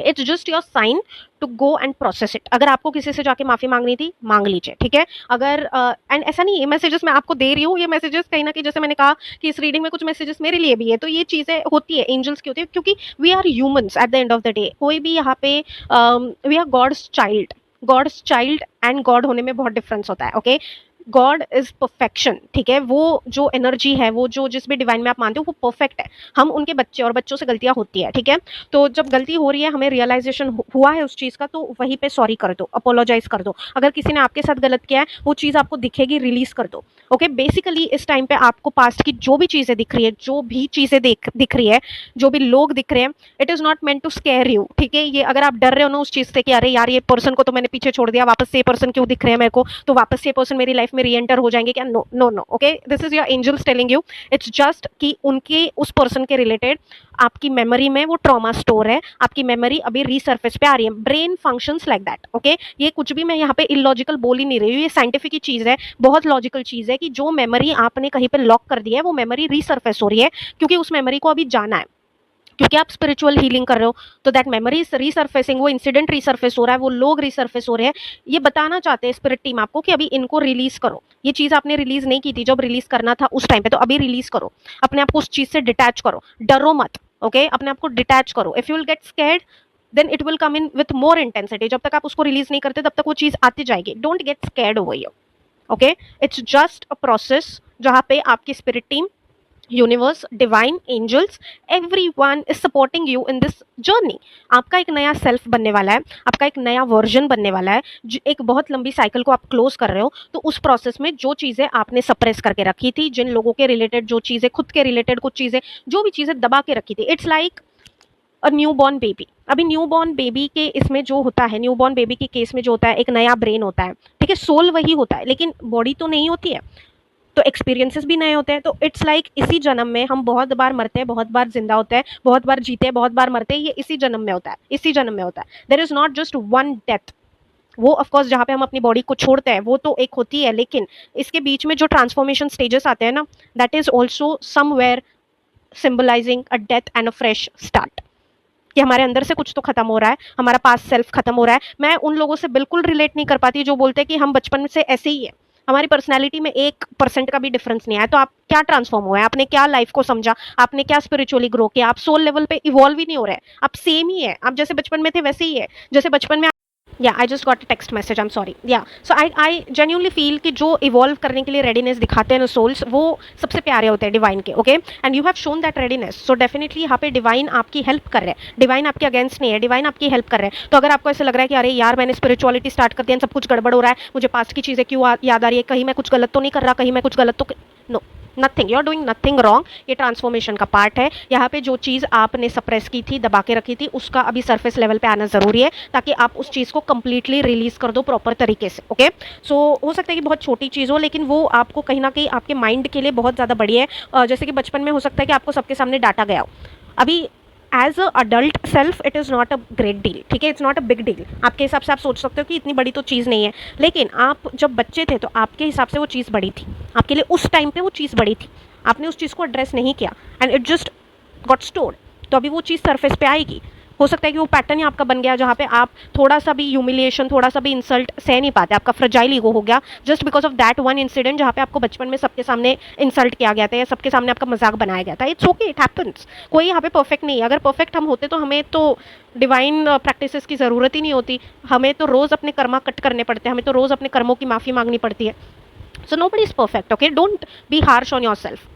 It's just your sign to go and process it. अगर आपको किसी से जाके माफी मांगनी थी, मांग लीजिए, ठीक है। अगर एंड ऐसा नहीं, ये मैसेजेस मैं आपको दे रही हूँ, ये मैसेजेस कहीं ना कहीं, जैसे मैंने कहा कि इस रीडिंग में कुछ मैसेजेस मेरे लिए भी है, तो ये चीज़ें होती है, एंजल्स की होती है, क्योंकि we are humans at the end of the day. कोई भी यहाँ पे we are god's child and god होने में बहुत डिफरेंस होता है, ओके। गॉड इज परफेक्शन, ठीक है, वो जो एनर्जी है, वो जो जिस भी डिवाइन में आप मानते हो, वो परफेक्ट है। हम उनके बच्चे, और बच्चों से गलतियां होती है, ठीक है। तो जब गलती हो रही है, हमें रियलाइजेशन हुआ है उस चीज़ का, तो वहीं पे सॉरी कर दो, अपोलोजाइज कर दो। अगर किसी ने आपके साथ गलत किया है, वो चीज़ आपको दिखेगी, रिलीज कर दो, ओके। बेसिकली इस टाइम पे आपको पास्ट की जो भी चीज़ें दिख रही है, जो भी चीज़ें दिख रही है, जो भी लोग दिख रहे हैं, it is not meant to scare you, ठीक है। ये अगर आप डर रहे हो ना उस चीज़ से कि अरे यार, ये पर्सन को तो मैंने पीछे छोड़ दिया, वापस से ये पर्सन क्यों दिख रहे हैं मेरे को, तो वापस से ये पर्सन मेरी लाइफ में री एंटर हो जाएंगे क्या, no no no, okay. This is your angels telling you, it's just कि उनके, उस पर्सन के रिलेटेड आपकी मेमोरी में वो ट्रॉमा स्टोर है, आपकी मेमोरी अभी रीसर्फेस पे आ रही है। Brain functions like that, okay. ये कुछ भी मैं यहाँ पे इलॉजिकल बोल ही नहीं रही हूँ, ये साइंटिफिक चीज़ है, बहुत लॉजिकल चीज़ है, कि जो मेमोरी आपने कहीं पे लॉक कर दी है, वो मेमोरी रीसर्फेस हो रही है, क्योंकि उस मेमोरी को अभी जाना है, क्योंकि आप स्पिरिचुअल हीलिंग कर रहे हो, तो दैट मेमोरी रीसर्फेसिंग, वो इंसिडेंट रीसर्फेस हो रहा है, वो लोग रीसर्फेस हो रहे हैं। ये बताना चाहते हैं स्पिरिट टीम आपको कि अभी इनको रिलीज करो, ये चीज़ आपने रिलीज नहीं की थी, जब रिलीज करना था उस टाइम पे, तो अभी रिलीज करो, अपने आप को उस चीज़ से डिटैच करो, डरो मत, ओके। अपने आप को डिटैच करो। If you will get scared, then it will come in with more intensity. जब तक आप उसको रिलीज नहीं करते, तब तक वो चीज़ आती जाएगी। Don't get scared over here, okay. It's just a process जहाँ पे आपकी spirit team, universe, divine, angels, everyone is supporting you in this journey. आपका एक नया सेल्फ बनने वाला है, आपका एक नया वर्जन बनने वाला है, एक बहुत लंबी साइकिल को आप क्लोज कर रहे हो। तो उस प्रोसेस में जो चीज़ें आपने सप्रेस करके रखी थी, जिन लोगों के रिलेटेड जो चीज़ें, खुद के रिलेटेड कुछ चीज़ें, जो भी चीज़ें दबा के रखी थी, it's like a new born baby. अभी न्यू बॉर्न बेबी के इसमें जो होता है, न्यू बॉर्न बेबी के केस में जो होता है, एक नया ब्रेन होता है, ठीक है, सोल वही होता है, लेकिन बॉडी तो नहीं होती है, तो एक्सपीरियंसेस भी नए होते हैं। तो इट्स लाइक इसी जन्म में हम बहुत बार मरते हैं, बहुत बार जिंदा होते हैं, बहुत बार जीते हैं, बहुत बार मरते हैं, ये इसी जन्म में होता है, इसी जन्म में होता है। There is not just one death. वो ऑफकोर्स जहाँ पे हम अपनी बॉडी को छोड़ते हैं, वो तो एक होती है, लेकिन इसके बीच में जो ट्रांसफॉर्मेशन स्टेजेस आते हैं ना, that is also somewhere symbolising a death and a fresh start, कि हमारे अंदर से कुछ तो खत्म हो रहा है, हमारा पास सेल्फ खत्म हो रहा है। मैं उन लोगों से बिल्कुल रिलेट नहीं कर पाती जो बोलते हैं कि हम बचपन से ऐसे ही है, हमारी पर्सनैलिटी में 1% का भी डिफरेंस नहीं आया। तो आप क्या ट्रांसफॉर्म हुआ है, आपने क्या लाइफ को समझा, आपने क्या स्पिरिचुअली ग्रो किया, आप सोल लेवल पे इवॉल्व ही नहीं हो रहे हैं, आप सेम ही है, आप जैसे बचपन में थे वैसे ही है जैसे बचपन में। या I just got a text message, I am sorry. या सो आई जेन्युइनली फील कि जो इवॉल्व करने के लिए रेडीनेस दिखाते हैं ना सोल्स, वो सबसे प्यारे होते हैं डिवाइन के। Okay, and you have shown that readiness, so definitely यहाँ पे डिवाइन आपकी हेल्प कर रहे हैं, डिवाइन आपके अगेंस्ट नहीं है, डिवाइन आपकी हेल्प कर रहे हैं। तो अगर आपको ऐसा लग रहा है कि अरे यार मैंने स्पिरिचुअलिटी स्टार्ट कर दिया, सब कुछ गड़बड़ हो रहा है, मुझे पास्ट की चीज़ें क्यों याद आ रही है, कहीं मैं कुछ गलत तो नहीं कर रहा, कहीं मैं कुछ गलत तो no, nothing, you are doing nothing wrong. ये ट्रांसफॉर्मेशन का पार्ट है। यहाँ पे जो चीज़ आपने सप्रेस की थी, दबा के रखी थी, उसका अभी सरफेस लेवल पे आना ज़रूरी है, ताकि आप उस चीज़ को कंप्लीटली रिलीज कर दो प्रॉपर तरीके से। ओके, सो हो सकता है कि बहुत छोटी चीज़ हो, लेकिन वो आपको कहीं ना कहीं आपके माइंड के लिए बहुत ज़्यादा बड़ी है। जैसे कि बचपन में हो सकता है कि आपको सबके सामने डांटा गया हो। अभी as a adult self it is not a great deal, ठीक है, it's not a big deal. आपके हिसाब से आप सोच सकते हो कि इतनी बड़ी तो चीज़ नहीं है, लेकिन आप जब बच्चे थे तो आपके हिसाब से वो चीज़ बड़ी थी, आपके लिए उस टाइम पे वो चीज़ बड़ी थी, आपने उस चीज़ को एड्रेस नहीं किया and it just got stored. तो अभी वो चीज़ सरफेस पे आएगी। हो सकता है कि वो पैटर्न ही आपका बन गया, जहाँ पे आप थोड़ा सा भी ह्यूमिलिएशन, थोड़ा सा भी इंसल्ट सह नहीं पाते, आपका फ्रजाइल ईगो हो गया just because of that one incident, जहाँ पे आपको बचपन में सबके सामने इंसल्ट किया गया था या सबके सामने आपका मजाक बनाया गया था। It's okay, it happens. कोई यहाँ पे परफेक्ट नहीं है। अगर परफेक्ट हम होते तो हमें तो डिवाइन प्रैक्टिसेस की ज़रूरत ही नहीं होती। हमें तो रोज़ अपने कर्मा कट करने पड़ते हैं, हमें तो रोज़ अपने कर्मों की माफ़ी मांगनी पड़ती है। So nobody is perfect. Okay, don't be harsh on your self.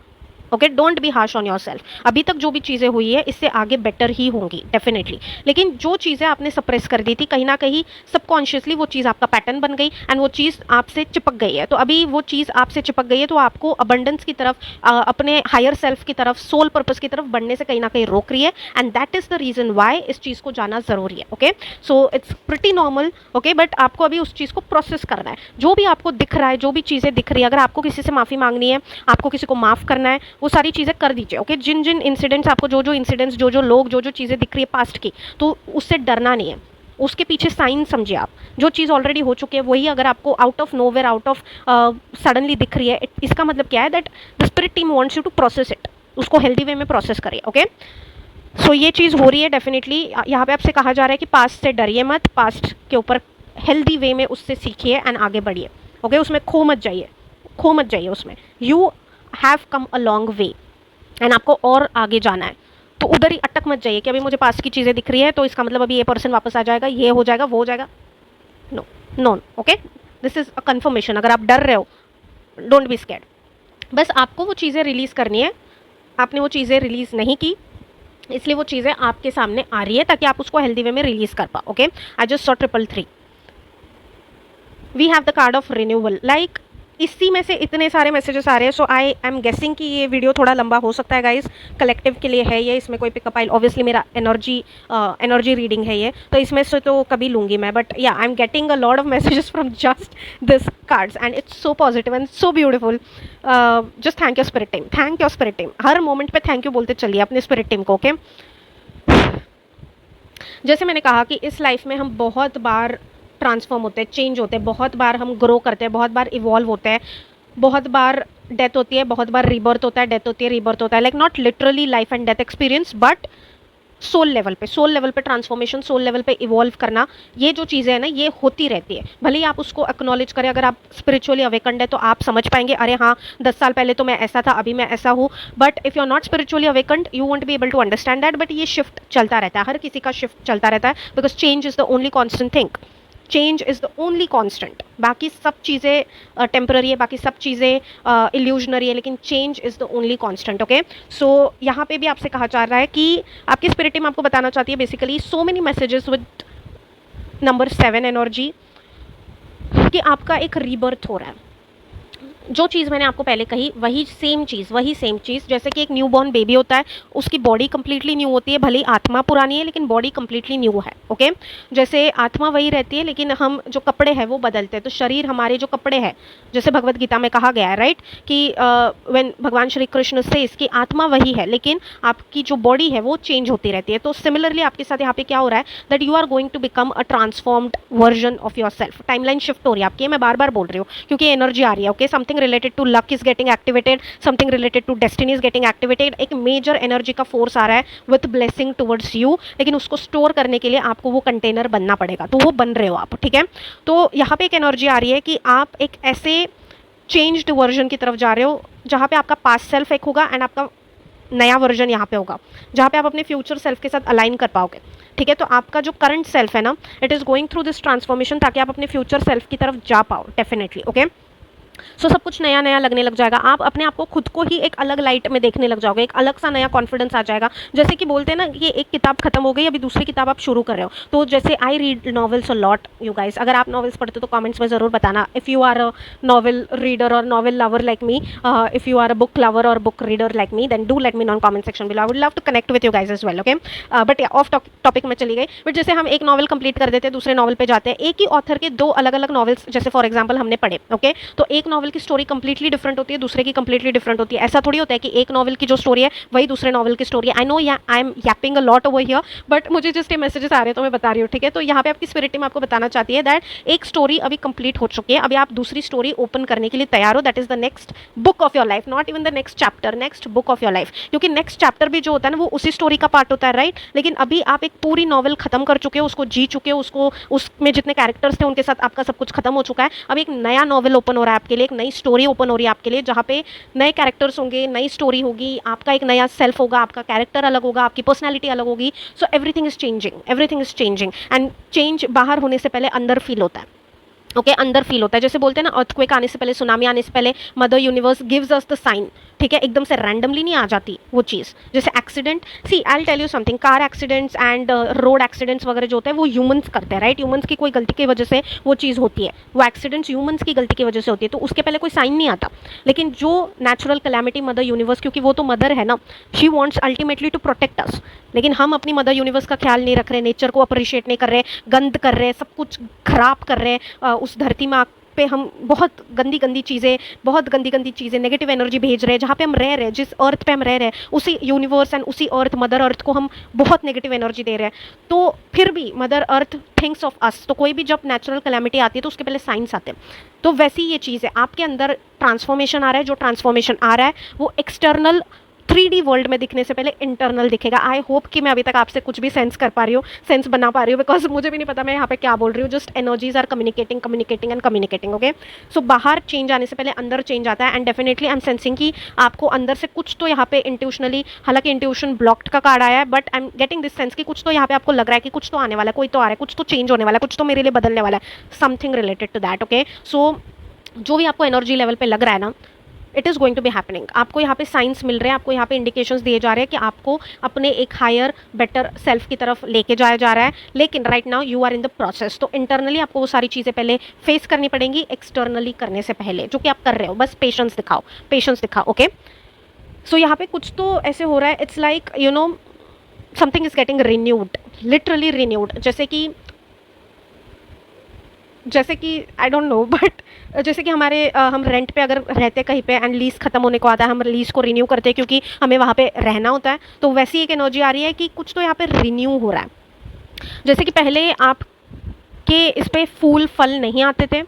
Okay, don't be harsh on your self. अभी तक जो भी चीज़ें हुई है इससे आगे बेटर ही होंगी डेफिनेटली, लेकिन जो चीज़ें आपने सप्रेस कर दी थी, कहीं ना कहीं सबकॉन्शियसली वो चीज़ आपका पैटर्न बन गई एंड वो चीज़ आपसे चिपक गई है। तो अभी वो चीज़ आपसे चिपक गई है, तो आपको अबंडेंस की तरफ, अपने हायर सेल्फ की तरफ, सोल पर्पस की तरफ बढ़ने से कहीं ना कहीं रोक रही है, and that is the reason why इस चीज़ को जाना ज़रूरी है। Okay, so it's pretty normal. Okay, but आपको अभी उस चीज़ को प्रोसेस करना है। जो भी आपको दिख रहा है, जो भी चीज़ें दिख रही है, अगर आपको किसी से माफ़ी मांगनी है, आपको किसी को माफ़ करना है, वो सारी चीज़ें कर दीजिए। ओके, जिन जिन इंसिडेंट्स आपको, जो जो इंसिडेंट्स, जो जो लोग, जो जो चीज़ें दिख रही है पास्ट की, तो उससे डरना नहीं है। उसके पीछे साइन समझिए आप। जो चीज़ ऑलरेडी हो चुकी है वही अगर आपको out of nowhere, out of suddenly दिख रही है, इसका मतलब क्या है, that the spirit team wants you to process it. उसको हेल्दी वे में प्रोसेस करिए। ओके, सो ये चीज़ हो रही है डेफिनेटली। यहाँ पे आपसे कहा जा रहा है कि पास्ट से डरिए मत, पास्ट के ऊपर हेल्दी वे में उससे सीखिए एंड आगे बढ़िए। ओके, उसमें खो मत जाइए, खो मत जाइए उसमें। You have come a long way and आपको और आगे जाना है। तो उधर ही अटक मत जाइए कि अभी मुझे पास की चीज़ें दिख रही है तो इसका मतलब अभी ये पर्सन वापस आ जाएगा, ये हो जाएगा, वो हो जाएगा। No no, okay, this is a confirmation. अगर आप डर रहे हो, डोंट बी स्कैर्ड। बस आपको वो चीज़ें रिलीज़ करनी है। आपने वो चीज़ें रिलीज़ नहीं की, इसलिए वो चीज़ें आपके सामने आ रही है, ताकि आप उसको हेल्दी वे में रिलीज़ कर पाओ। Okay, I just saw 333। We have the card of renewal. Like इसी में से इतने सारे मैसेजेस आ रहे हैं, सो आई एम गेसिंग कि ये वीडियो थोड़ा लंबा हो सकता है गाइस। कलेक्टिव के लिए है ये, इसमें कोई पिकअप आइल, ऑब्वियसली मेरा एनर्जी रीडिंग है ये, तो इसमें से तो कभी लूँगी मैं, बट या आई am getting a lot of messages from just this cards and it's so positive and so beautiful. Just thank you spirit team, thank you spirit team. Her moment पे थैंक यू बोलते चलिए अपने spirit team को। Okay, जैसे मैंने कहा कि इस लाइफ में हम बहुत बार ट्रांसफॉर्म होते हैं, चेंज होते हैं, बहुत बार हम ग्रो करते हैं, बहुत बार इवॉल्व होते हैं, बहुत बार डेथ होती है, बहुत बार रीबर्थ होता है, डेथ होती है, रीबर्थ होता है। Like not literally life and death experience, but soul level पे ट्रांसफॉर्मेशन, सोल लेवल पे इवॉल्व करना, ये जो चीज़ें हैं ना, ये होती रहती है। भले ही आप उसको एक्नॉलेज करें, अगर आप स्पिरिचुअली अवेकंड है तो आप समझ पाएंगे, अरे हाँ 10 साल पहले तो मैं ऐसा था, अभी मैं ऐसा हूँ। But if you are not spiritually awakened, you won't be able to understand that. But ये शिफ्ट चलता रहता है, हर किसी का शिफ्ट चलता रहता है, because change is the only constant thing. Change is the only constant. बाकी सब चीज़ें टेम्पररी है, बाकी सब चीज़ें इल्यूजनरी है, लेकिन change is the only constant. Okay, so यहाँ पे भी आपसे कहा जा रहा है कि आपकी स्पिरिट टीम आपको बताना चाहती है basically so many messages with number 7 energy, कि आपका एक रीबर्थ हो रहा है। जो चीज़ मैंने आपको पहले कही वही सेम चीज़, जैसे कि एक न्यू बॉर्न बेबी होता है, उसकी बॉडी कंप्लीटली न्यू होती है, भले ही आत्मा पुरानी है लेकिन बॉडी कंप्लीटली न्यू है। ओके, जैसे आत्मा वही रहती है लेकिन हम जो कपड़े हैं वो बदलते हैं, तो शरीर हमारे जो कपड़े हैं, जैसे भगवत गीता में कहा गया है राइट, कि व्हेन भगवान श्री कृष्ण से इसकी आत्मा वही है लेकिन आपकी जो बॉडी है वो चेंज होती रहती है। तो सिमिलरली आपके साथ यहाँ पे क्या हो रहा है, that you are going to become a transformed version of yourself. Timeline shift हो रही है आपकी, मैं बार बार बोल रही हूँ क्योंकि एनर्जी आ रही है। Okay, something related to luck is getting activated, something related to destiny is getting activated। एक मेजर एनर्जी का फोर्स आ रहा है विथ ब्लेसिंग टुवर्ड्स यू, लेकिन उसको स्टोर करने के लिए आपको वो कंटेनर बनना पड़ेगा, तो वो बन रहे हो आप। ठीक है, तो यहाँ पे एक एनर्जी आ रही है कि आप एक ऐसे चेंज्ड वर्जन की तरफ जा रहे हो, जहाँ पे आपका पास्ट सेल्फ एक होगा एंड आपका नया वर्जन यहाँ पे होगा, जहाँ पे आप अपने फ्यूचर सेल्फ के साथ अलाइन कर पाओगे। ठीक है, तो आपका जो करंट सेल्फ है ना, it is going through this transformation ताकि आप अपने फ्यूचर सेल्फ की तरफ जा पाओ डेफिनेटली। ओके, सो सब कुछ नया नया लगने लग जाएगा, आप अपने आप को खुद को ही एक अलग लाइट में देखने लग जाओगे, एक अलग सा नया कॉन्फिडेंस आ जाएगा। जैसे कि बोलते हैं ना, ये एक किताब खत्म हो गई, अभी दूसरी किताब आप शुरू कर रहे हो। तो जैसे I read novels a lot you guys, अगर आप नॉवेल्स पढ़ते हो तो कमेंट्स में ज़रूर बताना, if you are a novel reader और novel lover like me, if you are a book lover और book reader like me, then do let me know in comment section below, I would love to connect with you guys as well. Okay, but off topic में चली गई। But जैसे हम एक novel complete कर देते हैं, दूसरे नॉवल पे जाते हैं, एक ही ऑथर के दो अलग अलग नॉवेल्स जैसे फॉर एग्जाम्पल हमने पढ़े। ओके, तो एक नॉवल की स्टोरी कंप्लीटली डिफरेंट होती है, दूसरे की कंप्लीटली डिफरेंट होती है। ऐसा थोड़ी होता है कि एक नॉवल की जो स्टोरी है वही दूसरे नॉवल की स्टोरी है। I know I am Yaping a lot over here, but मुझे जस्ट ये मैसेजेस आ रहे हैं तो मैं बता रही हूँ। ठीक है, तो यहाँ पे आपकी स्पिरिट टीम आपको बताना चाहती है दैट एक स्टोरी अभी कंप्लीट हो चुकी है, अभी आप दूसरी स्टोरी ओपन करने के लिए तैयार हो। That is the next book of your life, not even the next chapter, next book of your life. क्योंकि नेक्स्ट चैप्टर भी जो होता है ना वो उसी स्टोरी का पार्ट होता है, राइट? लेकिन अभी आप एक पूरी नॉवल खत्म कर चुके हो, उसको जी चुके हो, उसको उसमें जितने कैरेक्टर्स थे उनके साथ आपका सब कुछ खत्म हो चुका है। अब एक नया नॉवल ओपन हो रहा है आपके लिए, एक नई स्टोरी ओपन हो रही है आपके लिए, जहाँ पे नए कैरेक्टर्स होंगे, नई स्टोरी होगी, आपका एक नया सेल्फ होगा, आपका कैरेक्टर अलग होगा, आपकी पर्सनैलिटी अलग होगी। So everything is changing, everything is changing, and change बाहर होने से पहले अंदर फील होता है। ओके, अंदर फील होता है। जैसे बोलते हैं ना, अर्थक्वेक आने से पहले, सुनामी आने से पहले mother universe gives us the sign. ठीक है, एकदम से रैंडमली नहीं आ जाती वो चीज़। जैसे accident, see I will tell you something, car accidents and road accidents वगैरह जो होते हैं वो ह्यूमंस करते हैं, राइट? ह्यूमंस की कोई गलती की वजह से वो चीज़ होती है, वो एक्सीडेंट्स ह्यूमंस की गलती की वजह से होती है, तो उसके पहले कोई साइन नहीं आता। लेकिन जो नेचुरल कैलेमिटी मदर यूनिवर्स, क्योंकि वो तो मदर है ना, she wants ultimately to protect us, लेकिन हम अपनी मदर यूनिवर्स का ख्याल नहीं रख रहे, नेचर को अप्रिशिएट नहीं कर रहे, गंद कर रहे, सब कुछ खराब कर रहे, उस धरती में पे हम बहुत गंदी गंदी चीज़ें, बहुत गंदी गंदी चीज़ें, नेगेटिव एनर्जी भेज रहे हैं। जहाँ पे हम रह रहे हैं, जिस अर्थ पे हम रह रहे हैं, उसी यूनिवर्स एंड उसी अर्थ, मदर अर्थ को हम बहुत नेगेटिव एनर्जी दे रहे हैं। तो फिर भी mother earth thinks of us. तो कोई भी जब नेचुरल कैलेमिटी आती है तो उसके पहले साइंस आते हैं। तो वैसी ये चीज़ है, आपके अंदर ट्रांसफॉर्मेशन आ रहा है, जो ट्रांसफॉर्मेशन आ रहा है वो एक्सटर्नल 3D वर्ल्ड में दिखने से पहले इंटरनल दिखेगा। आई होप कि मैं अभी तक आपसे कुछ भी सेंस कर पा रही हूँ, सेंस बना पा रही हूँ, बिकॉज मुझे भी नहीं पता मैं यहाँ पे क्या बोल रही हूँ। Just energies are communicating communicating and communicating. Okay, so बाहर चेंज आने से पहले अंदर चेंज आता है, and definitely I am sensing कि आपको अंदर से कुछ तो यहाँ पे इंट्यूशनली, हालांकि इंट्यूशन ब्लॉक्ड का कार्ड आया है, but I am getting this sense कि कुछ तो यहाँ पे आपको लग रहा है कि कुछ तो आने वाला है, कोई तो आ रहा है, कुछ तो चेंज होने वाला है, कुछ तो मेरे लिए बदलने वाला है, something related to that. Okay, so जो भी आपको एनर्जी लेवल पे लग रहा है ना, it is going to be happening. आपको यहाँ पे साइंस मिल रहे हैं, आपको यहाँ पे इंडिकेशंस दिए जा रहे हैं कि आपको अपने एक हायर बेटर सेल्फ की तरफ लेके जाया जा रहा है। लेकिन right now you are in the process, तो इंटरनली आपको वो सारी चीज़ें पहले फेस करनी पड़ेंगी एक्सटर्नली करने से पहले, जो कि आप कर रहे हो। बस पेशेंस दिखाओ, पेशेंस दिखाओ। ओके, सो यहाँ पे कुछ तो ऐसे हो रहा है, it's like you know something is getting renewed, literally renewed. जैसे कि आई डोंट नो, बट जैसे कि हमारे हम रेंट पे अगर रहते कहीं पे एंड लीज खत्म होने को आता है, हम लीज को रिन्यू करते हैं क्योंकि हमें वहाँ पे रहना होता है। तो वैसी एक एनर्जी आ रही है कि कुछ तो यहाँ पे रिन्यू हो रहा है। जैसे कि पहले आपके इस पे फूल फल नहीं आते थे,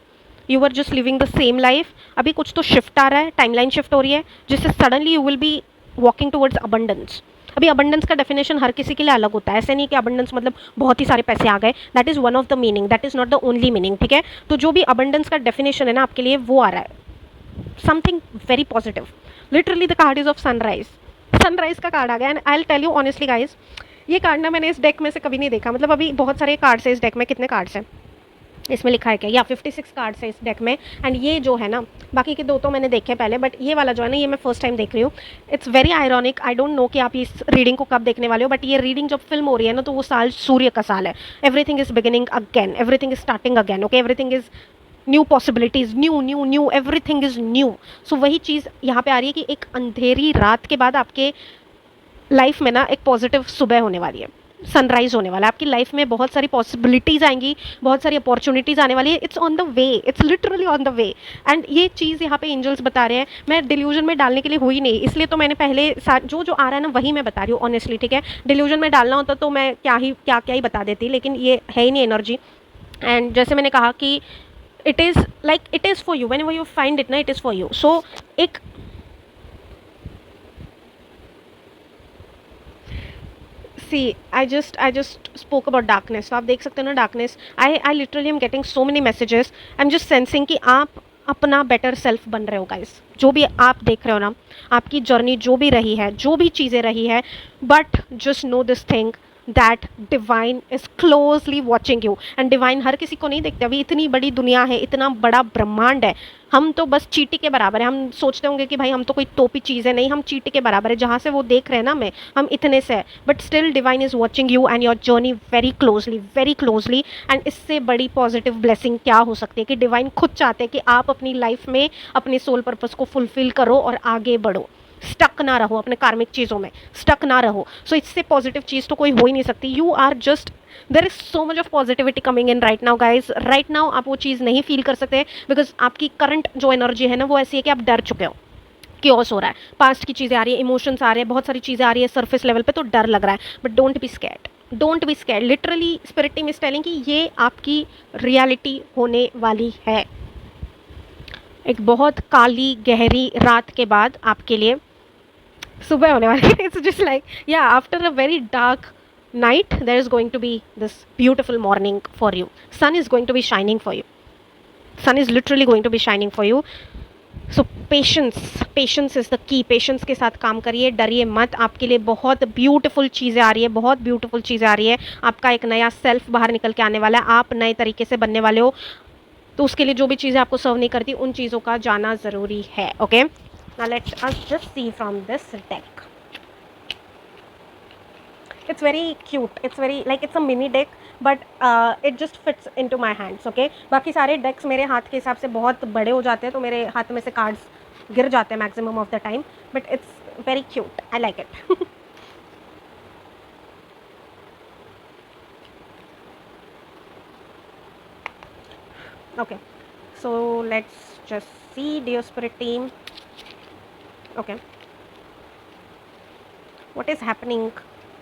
you are just living the same life. अभी कुछ तो शिफ्ट आ रहा है, टाइमलाइन शिफ्ट हो रही है, जिससे suddenly you will be walking towards abundance. अभी अबंडेंस का डेफिनेशन हर किसी के लिए अलग होता है, ऐसे नहीं कि अबंडेंस मतलब बहुत ही सारे पैसे आ गए, that is one of the meaning, that is not the only meaning. ठीक है, तो जो भी अबंडेंस का डेफिनेशन है ना आपके लिए, वो आ रहा है something very positive. Literally the card is of sunrise, sunrise का कार्ड आ गया। And I will tell you honestly guys, ये कार्ड ना मैंने इस डेक में से कभी नहीं देखा। मतलब अभी बहुत सारे कार्ड्स है इस डेक में, कितने कार्ड्स हैं इसमें लिखा है क्या, या 56 कार्ड्स है इस डेक में। एंड ये जो है ना, बाकी के दो तो मैंने देखे पहले, बट ये वाला जो है ना, ये मैं फर्स्ट टाइम देख रही हूँ। It's very ironic, I don't no कि आप इस रीडिंग को कब देखने वाले हो, बट ये रीडिंग जब फिल्म हो रही है ना, तो वो साल सूर्य का साल है। Everything is beginning again, everything is starting again. Okay, everything is new possibilities, new new new, everything is new. So वही चीज़ यहाँ पे आ रही है कि एक अंधेरी रात के बाद आपके लाइफ में ना एक पॉजिटिव सुबह होने वाली है, सनराइज होने वाला है। आपकी लाइफ में बहुत सारी पॉसिबिलिटीज़ आएंगी, बहुत सारी अपॉर्चुनिटीज़ आने वाली है। It's on the way, it's literally on the way. And ये चीज़ यहाँ पे एंजल्स बता रहे हैं। मैं डिल्यूजन में डालने के लिए हुई नहीं, इसलिए तो मैंने पहले जो जो आ रहा है ना वही मैं बता रही हूँ ऑनेस्टली। ठीक है, डिल्यूजन में डालना होता तो मैं क्या ही बता देती, लेकिन ये है ही नहीं एनर्जी। एंड जैसे मैंने कहा कि it is like it is for you, whenever you find it ना, it is for you. So एक see I just spoke about darkness, तो आप देख सकते हो ना darkness. I literally am getting so many messages, I am just sensing कि आप अपना बेटर सेल्फ बन रहे हो गाइस। जो भी आप देख रहे हो ना, आपकी जर्नी जो भी रही है, जो भी चीज़ें रही है, but just know this thing that divine is closely watching you. And divine हर किसी को नहीं देखते। अभी इतनी बड़ी दुनिया है, इतना बड़ा ब्रह्मांड है, हम तो बस चींटी के बराबर है। हम सोचते होंगे कि भाई हम तो कोई तोपी चीज़ है, नहीं, हम चींटी के बराबर है। जहाँ से वो देख रहे हैं ना हमें, हम इतने से है, but still divine is watching you and your journey very closely, very closely. And इससे बड़ी पॉजिटिव ब्लेसिंग क्या हो सकती है कि डिवाइन खुद चाहते हैं कि आप अपनी लाइफ में अपने सोल पर्पस को फुलफिल करो और आगे बढ़ो, स्टक ना रहो अपने कार्मिक चीज़ों में, स्टक ना रहो। सो इससे पॉजिटिव चीज़ तो कोई हो ही नहीं सकती। You are just, there is so much of positivity coming in right now guys. Right now आप वो चीज़ नहीं फील कर सकते बिकॉज आपकी करंट जो एनर्जी है ना, वो ऐसी है कि आप डर चुके हो, क्योस हो रहा है, पास्ट की चीज़ें आ रही है, इमोशंस आ रहे हैं, बहुत सारी चीज़ें आ रही है सरफेस लेवल पे, तो डर लग रहा है। But don't be scared, don't be scared. Literally spirit team is telling कि ये आपकी रियलिटी होने वाली है। एक बहुत काली गहरी रात के बाद आपके लिए सुबह होने वाली है। इट्स जस्ट लाइक या after a very dark night there is going to be this beautiful morning for you. Sun is going to be shining for you. Sun is literally going to be shining for you. So patience is the key. patience के साथ काम करिए, डरिए मत। आपके लिए बहुत beautiful चीज़ें आ रही है, बहुत ब्यूटीफुल चीज़ें आ रही है। आपका एक नया सेल्फ बाहर निकल के आने वाला है, आप नए तरीके से बनने वाले हो। तो उसके लिए जो भी चीज़ें आपको सर्व नहीं करती, उन चीज़ों का जाना ज़रूरी है। Okay, now let us just see from this deck. It's very cute, it's very like it's a mini deck, but it just fits into my hands. Okay, बाकी सारे decks मेरे हाथ के हिसाब से बहुत बड़े हो जाते हैं, तो मेरे हाथ में से cards गिर जाते हैं maximum of the time, but it's very cute, I like it. Okay, so let's just see, dear spirit team. Okay, what is happening?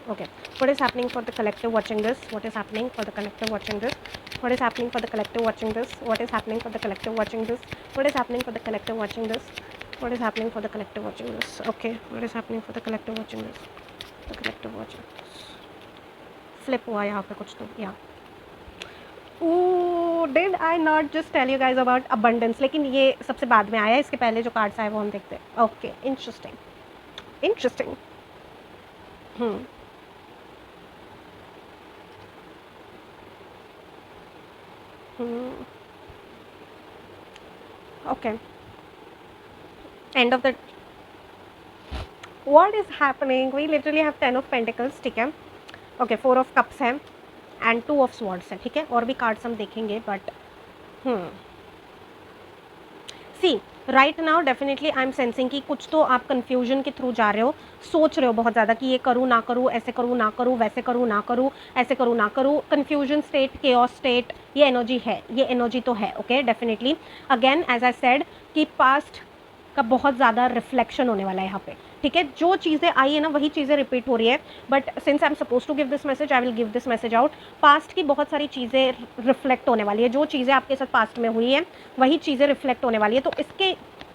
Okay, what is happening for the collective watching this? What is happening for the collective watching this? What is happening for the collective watching this? What is happening for the collective watching this? What is happening for the collective watching this? What is happening for the collective watching this? Okay, what is happening for the collective watching this? The collective watching this. Flip हुआ यहाँ पे कुछ तो, yeah. Ooh, did I not just tell you guys about abundance? लेकिन ये सबसे बाद में आया, इसके पहले जो कार्ड्स आए वो हम देखते हैं. Okay, interesting, interesting. Okay, end of the, what is happening? We literally have 10 of Pentacles, ठीक है. Okay, 4 of Cups है and 2 of Swords है, ठीक है. और भी कार्ड्स हम देखेंगे, but see right now definitely I am sensing कि कुछ तो आप कन्फ्यूजन के थ्रू जा रहे हो, सोच रहे हो बहुत ज़्यादा कि ये करूँ ना करूँ, ऐसे करूँ ना करूँ, वैसे करूँ ना करूँ, ऐसे करूँ ना करूँ. कन्फ्यूजन स्टेट, केओस स्टेट, ये एनर्जी है, ये एनर्जी तो है. Okay, definitely again as I said कि पास्ट का बहुत ज़्यादा रिफ्लेक्शन होने वाला है यहाँ पे, ठीक है. जो चीज़ें आई है ना, वही चीज़ें रिपीट हो रही है. But since I am suppose to give this message, I will give this message out. Past की बहुत सारी चीज़ें रिफ्लेक्ट होने वाली है. जो चीज़ें आपके साथ पास्ट में हुई है, वही चीज़ें रिफ्लेक्ट होने वाली है. तो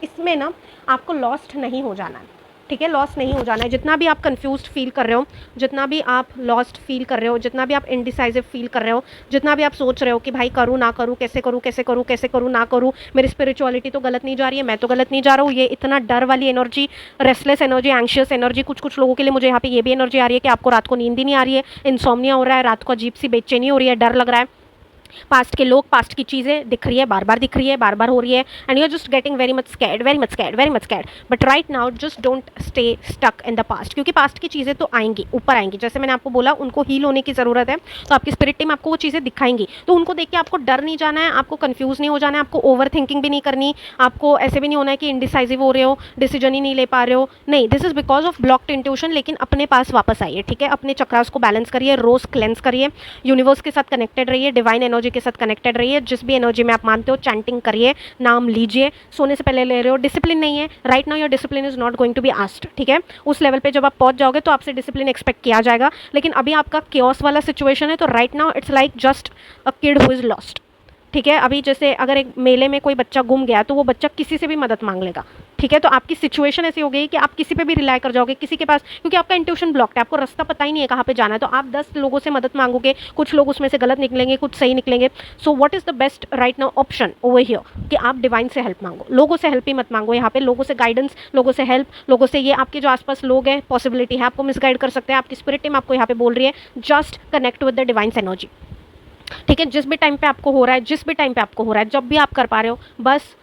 इसमें ना आपको लॉस्ट नहीं हो जाना है, ठीक है. लॉस्ट नहीं हो जाना है. जितना भी आप कंफ्यूज्ड फील कर रहे हो, जितना भी आप लॉस्ट फील कर रहे हो, जितना भी आप इनडिसाइसिव फील कर रहे हो, जितना भी आप सोच रहे हो कि भाई करूँ ना करूँ, कैसे करूँ, कैसे करूँ, कैसे करूँ ना करूँ, मेरी स्पिरिचुअलिटी तो गलत नहीं जा रही है, मैं तो गलत नहीं जा रहा हूँ, ये इतना डर वाली energy, restless energy, anxious energy, कुछ लोगों के लिए मुझे यहाँ पे ये भी एनर्जी आ रही है कि आपको रात को नींद ही नहीं आ रही है, इंसोम्निया हो रहा है, रात को अजीब सी बेचैनी हो रही है, डर लग रहा है. पास्ट के लोग, पास्ट की चीज़ें दिख रही है, बार बार दिख रही है, बार बार हो रही है, and you are just getting very much scared, very much scared, very much scared. But right now just don't stay stuck in the past, क्योंकि पास्ट की चीज़ें तो आएंगी, ऊपर आएंगी. जैसे मैंने आपको बोला, उनको हील होने की ज़रूरत है, तो आपकी स्पिरिट टीम आपको वो चीज़ें दिखाएंगी. तो उनको देख के आपको डर नहीं जाना है, आपको कन्फ्यूज़ नहीं हो जाना है, आपको ओवर थिंकिंग भी नहीं करनी, आपको ऐसे भी नहीं होना है कि इनडिसाइसिव हो रहे हो, डिसीजन ही नहीं ले पा रहे हो. नहीं, this is because of blocked intuition. लेकिन अपने पास वापस आइए, ठीक है. अपने चक्रास को बैलेंस करिए, रोज क्लेंस करिए, यूनिवर्स के साथ कनेक्टेड रहिए, डिवाइन एनर्जी के साथ कनेक्टेड रहिए. जिस भी एनर्जी में आप मानते हो, चैंटिंग करिए, नाम लीजिए, सोने से पहले ले रहे हो. डिसिप्लिन नहीं है right now, your discipline is not going to be asked, ठीक है. उस लेवल पे जब आप पहुंच जाओगे तो आपसे डिसिप्लिन एक्सपेक्ट किया जाएगा. लेकिन अभी आपका केओस वाला सिचुएशन है, तो right now it's like just a kid who is lost, ठीक है. अभी जैसे अगर एक मेले में कोई बच्चा गुम गया, तो वो बच्चा किसी से भी मदद मांग लेगा, ठीक है, तो आपकी सिचुएशन ऐसी हो गई कि आप किसी पे भी रिलाई कर जाओगे, किसी के पास, क्योंकि आपका इंट्यूशन ब्लॉक्ड है, आपको रास्ता पता ही नहीं है कहाँ पे जाना है, तो आप 10 लोगों से मदद मांगोगे, कुछ लोग उसमें से गलत निकलेंगे, कुछ सही निकलेंगे। So what is the best right now option over here कि आप डिवाइन से हेल्प मांगो, लोगों से हेल्प ही मत मांगो यहाँ पे, लोगों से गाइडेंस, लोगों से हेल्प, लोगों से ये आपके जो आसपास लोग हैं, पॉसिबिलिटी है आपको मिसगाइड कर सकते हैं, आपकी स्पिरिट टीम आपको यहाँ पे बोल रही है just connect with the divine energy. ठीक है, जिस भी टाइम पे आपको हो रहा है, जिस भी टाइम पे आपको हो रहा है, जब भी आप कर पा रहे हो, बस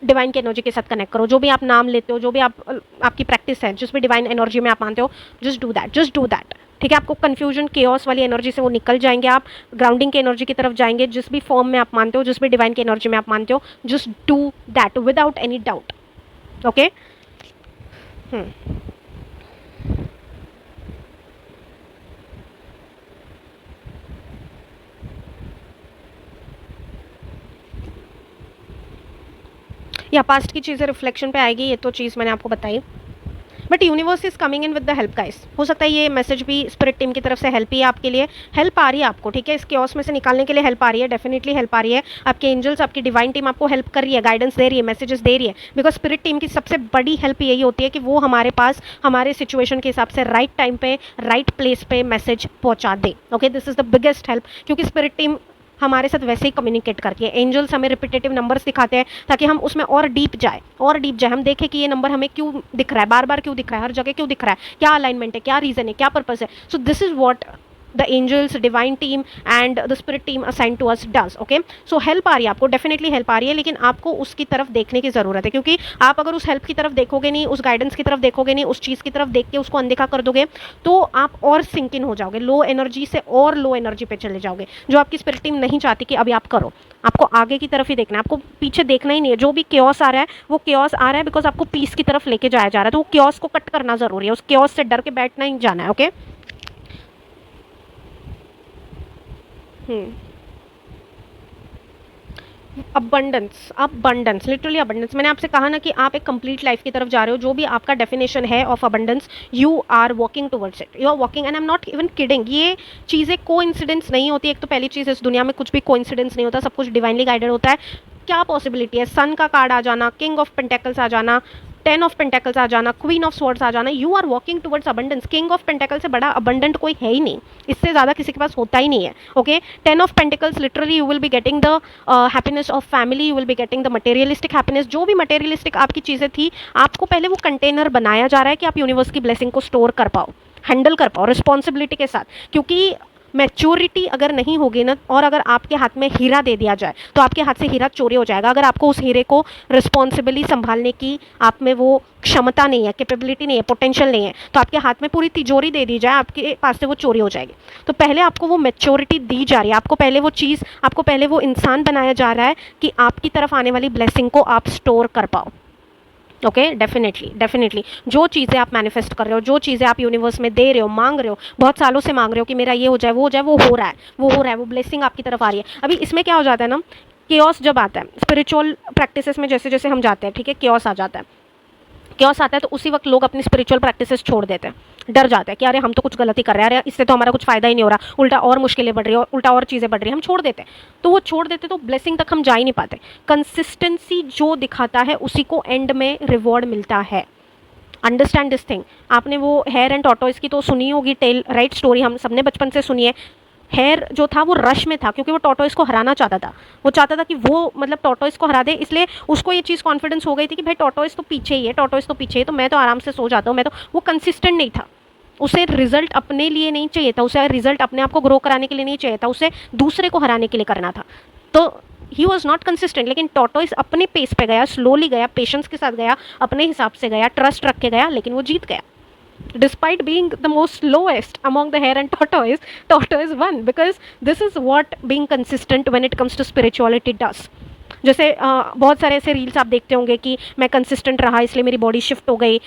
डिवाइन की एनर्जी के साथ कनेक्ट करो। जो भी आप नाम लेते हो, जो भी आप आपकी प्रैक्टिस है, जिस भी डिवाइन एनर्जी में आप मानते हो, just do that, just do that. ठीक है, आपको कन्फ्यूजन केओस वाली एनर्जी से वो निकल जाएंगे, आप ग्राउंडिंग की एनर्जी की तरफ जाएंगे, जिस भी फॉर्म में आप मानते हो, जिस भी डिवाइन की एनर्जी में आप मानते हो, just do that without any doubt. Okay, या पास्ट की चीज़ें रिफ्लेक्शन पे आएगी, ये तो चीज़ मैंने आपको बताई। But universe is coming in with the help guys. हो सकता है ये मैसेज भी स्पिरिट टीम की तरफ से हेल्प ही है आपके लिए, हेल्प आ रही है आपको। ठीक है, इस केओस में से निकालने के लिए हेल्प आ रही है, डेफिनेटली हेल्प आ रही है। आपके एंजल्स, आपकी डिवाइन टीम आपको हेल्प कर रही है, गाइडेंस दे रही है, मैसेजेस दे रही है। बिकॉज स्पिरिट टीम की सबसे बड़ी हेल्प यही होती है कि वो हमारे पास हमारे सिचुएशन के हिसाब से राइट टाइम पे, राइट प्लेस पे मैसेज पहुंचा दे। Okay, this is the biggest help, क्योंकि स्पिरिट टीम हमारे साथ वैसे ही कम्युनिकेट करती है। एंजल्स हमें रिपीटेटिव नंबर्स दिखाते हैं ताकि हम उसमें और डीप जाए, और डीप जाए, हम देखें कि ये नंबर हमें क्यों दिख रहा है, बार बार क्यों दिख रहा है, हर जगह क्यों दिख रहा है, क्या अलाइनमेंट है, क्या रीज़न है, क्या पर्पस है। So this is what the angels, divine team and the spirit team assign to us does. Okay, so help आ रही है आपको, डेफिनेटली हेल्प आ रही है, लेकिन आपको उसकी तरफ देखने की ज़रूरत है। क्योंकि आप अगर उस हेल्प की तरफ देखोगे नहीं, उस गाइडेंस की तरफ देखोगे नहीं, उस चीज़ की तरफ देख के उसको अनदेखा कर दोगे, तो आप और सिंक इन हो जाओगे, लो एनर्जी से और लो एनर्जी पे चले जाओगे, जो आपकी स्पिरिट टीम नहीं चाहती कि अभी आप करो। आपको आगे की तरफ ही देखना है, आपको पीछे देखना ही नहीं है। जो भी केओस आ रहा है, वो केओस आ रहा है बिकॉज आपको पीस की तरफ लेके जाया जा रहा है, तो वो केओस को कट करना ज़रूरी है, उस केओस से डर के बैठना ही जाना है। Okay, abundance, abundance, literally abundance. मैंने आपसे कहा ना कि आप एक कंप्लीट लाइफ की तरफ जा रहे हो, जो भी आपका डेफिनेशन है of abundance, you are walking towards it, you are walking, and I am not even kidding. ये चीज़ें को इंसिडेंस नहीं होती। एक तो पहली चीज़, इस दुनिया में कुछ भी को इंसिडेंस नहीं होता, सब कुछ डिवाइनली गाइडेड होता है। क्या पॉसिबिलिटी है, सन का कार्ड आ जाना, किंग ऑफ पेंटेकल्स आ जाना, 10 ऑफ पेंटेकल्स आ जाना, क्वीन ऑफ स्वॉर्ड्स आ जाना, you are walking towards abundance. King of pentacle से बड़ा अबंडेंट कोई है ही नहीं, इससे ज़्यादा किसी के पास होता ही नहीं है। Okay, 10 of pentacles, literally you will be getting the happiness of family, you will be getting the materialistic happiness. जो भी मटेरियलिस्टिक आपकी चीज़ें थी, आपको पहले वो कंटेनर बनाया जा रहा है कि आप यूनिवर्स की ब्लेसिंग को स्टोर कर पाओ, हैंडल कर पाओ रिस्पॉन्सिबिलिटी के साथ। क्योंकि मैच्योरिटी अगर नहीं होगी ना, और अगर आपके हाथ में हीरा दे दिया जाए, तो आपके हाथ से हीरा चोरी हो जाएगा। अगर आपको उस हीरे को रिस्पॉन्सिबली संभालने की आप में वो क्षमता नहीं है, कैपेबिलिटी नहीं है, पोटेंशियल नहीं है, तो आपके हाथ में पूरी तिजोरी दे दी जाए, आपके पास से वो चोरी हो जाएगी। तो पहले आपको वो मैच्योरिटी दी जा रही है, आपको पहले वो चीज़, आपको पहले वो इंसान बनाया जा रहा है कि आपकी तरफ आने वाली ब्लेसिंग को आप स्टोर कर पाओ। ओके, डेफिनेटली, डेफिनेटली जो चीज़ें आप मैनिफेस्ट कर रहे हो, जो चीज़ें आप यूनिवर्स में दे रहे हो, मांग रहे हो, बहुत सालों से मांग रहे हो कि मेरा ये हो जाए, वो हो जाए, वो हो रहा है, वो हो रहा है, वो ब्लेसिंग आपकी तरफ आ रही है। अभी इसमें क्या हो जाता है ना, केओस जब आता है स्पिरिचुअल प्रैक्टिसेस में, जैसे जैसे हम जाते हैं, ठीक है, केओस आ जाता है, केओस आता है, तो उसी वक्त लोग अपनी स्पिरिचुअल प्रैक्टिसेस छोड़ देते हैं, डर जाते हैं कि अरे हम तो कुछ गलती कर रहे हैं, अरे इससे तो हमारा कुछ फ़ायदा ही नहीं हो रहा, उल्टा और मुश्किलें बढ़ रही है, उल्टा और चीज़ें बढ़ रही है, हम छोड़ देते हैं। तो वो छोड़ देते तो ब्लेसिंग तक हम जा ही नहीं पाते। कंसिस्टेंसी जो दिखाता है उसी को एंड में रिवॉर्ड मिलता है। Understand this thing. आपने वो हेयर एंड टॉर्टोइस की तो सुनी होगी टेल, राइट, स्टोरी हम सबने बचपन से सुनी है। हेयर जो था वो रश में था, क्योंकि वो टॉर्टोइस को हराना चाहता था, वो चाहता था कि वो मतलब टॉर्टोइस को हरा दे, इसलिए उसको ये चीज़ कॉन्फिडेंस हो गई थी कि भाई टॉर्टोइस तो पीछे ही है, टॉर्टोइस तो पीछे है, तो मैं तो आराम से सो जाता हूँ, मैं तो, वो कंसिस्टेंट नहीं था। उसे रिजल्ट अपने लिए नहीं चाहिए था, उसे रिजल्ट अपने आप को ग्रो कराने के लिए नहीं चाहिए था, उसे दूसरे को हराने के लिए करना था। तो ही वॉज नॉट कंसिस्टेंट। लेकिन टॉर्टोइस अपने पेस पे गया, स्लोली गया, पेशेंस के साथ गया, अपने हिसाब से गया, ट्रस्ट रख के गया, लेकिन वो जीत गया। Despite being the most lowest among the hare and tortoise won, because this is what being consistent when it comes to spirituality does. जैसे बहुत सारे ऐसे रील्स आप देखते होंगे कि मैं कंसिस्टेंट रहा इसलिए मेरी बॉडी शिफ्ट हो गई,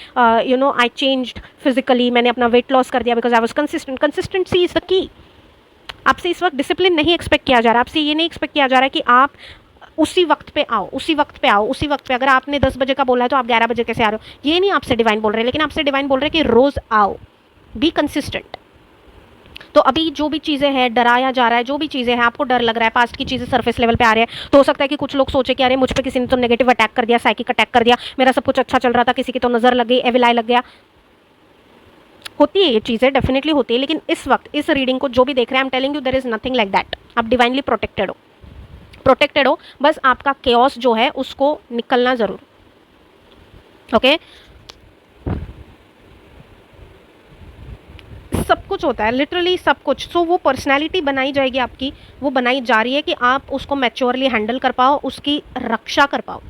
you know I changed physically, मैंने अपना वेट लॉस कर दिया because I was consistent. Consistency is the key. आपसे इस वक्त डिसिप्लिन नहीं एक्सपेक्ट किया जा रहा, आपसे ये नहीं एक्सपेक्ट किया जा रहा कि आप उसी वक्त पे आओ, उसी वक्त पे आओ, उसी वक्त पे। अगर आपने 10 बजे का बोला है तो आप 11 बजे कैसे आ रहे हो, ये नहीं आपसे डिवाइन बोल रहे, लेकिन आपसे डिवाइन बोल रहे कि रोज़ आओ, बी कंसिस्टेंट। तो अभी जो भी चीज़ें हैं, डराया जा रहा है, जो भी चीज़ें हैं, आपको डर लग रहा है, पास्ट की चीज़ें सरफेस लेवल पे आ रही है, तो हो सकता है कि कुछ लोग सोचे कि अरे मुझ पे किसी ने तो नेगेटिव अटैक कर दिया, साइकिक अटैक कर दिया, मेरा सब कुछ अच्छा चल रहा था, किसी की तो नज़र लग गई, एविल आई लग गया। होती है ये चीज़ें, डेफिनेटली होती है, लेकिन इस वक्त इस रीडिंग को जो भी देख रहे हैं, I am telling you there is nothing like that. आप डिवाइनली प्रोटेक्टेड हो, प्रोटेक्टेड हो, बस आपका केओस जो है उसको निकलना ज़रूर। ओके, सब कुछ होता है, लिटरली सब कुछ। सो वो पर्सनैलिटी बनाई जाएगी आपकी, वो बनाई जा रही है कि आप उसको मैच्योरली हैंडल कर पाओ, उसकी रक्षा कर पाओ,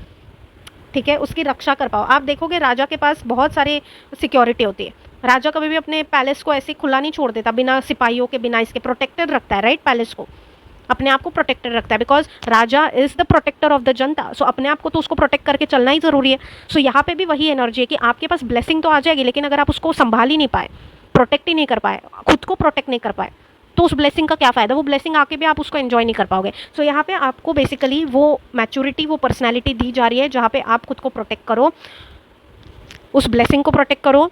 ठीक है, उसकी रक्षा कर पाओ। आप देखोगे राजा के पास बहुत सारे सिक्योरिटी होती है। राजा कभी भी अपने पैलेस को ऐसे खुला नहीं छोड़ देता, बिना सिपाहियों के, बिना इसके, प्रोटेक्टेड रखता है, राइट, पैलेस को अपने आप को प्रोटेक्टेड रखता है, because raja is the protector of the janta. So अपने आप को तो उसको प्रोटेक्ट करके चलना ही जरूरी है। सो यहाँ पे भी वही एनर्जी है कि आपके पास ब्लेसिंग तो आ जाएगी, लेकिन अगर आप उसको संभाल ही नहीं पाए, प्रोटेक्ट ही नहीं कर पाए, खुद को प्रोटेक्ट नहीं कर पाए, तो उस ब्लेसिंग का क्या फ़ायदा, वो ब्लेसिंग आके भी आप उसको एंजॉय नहीं कर पाओगे। सो यहाँ पे आपको बेसिकली वो मैच्योरिटी, वो पर्सनैलिटी दी जा रही है जहाँ पे आप खुद को प्रोटेक्ट करो, उस ब्लेसिंग को प्रोटेक्ट करो,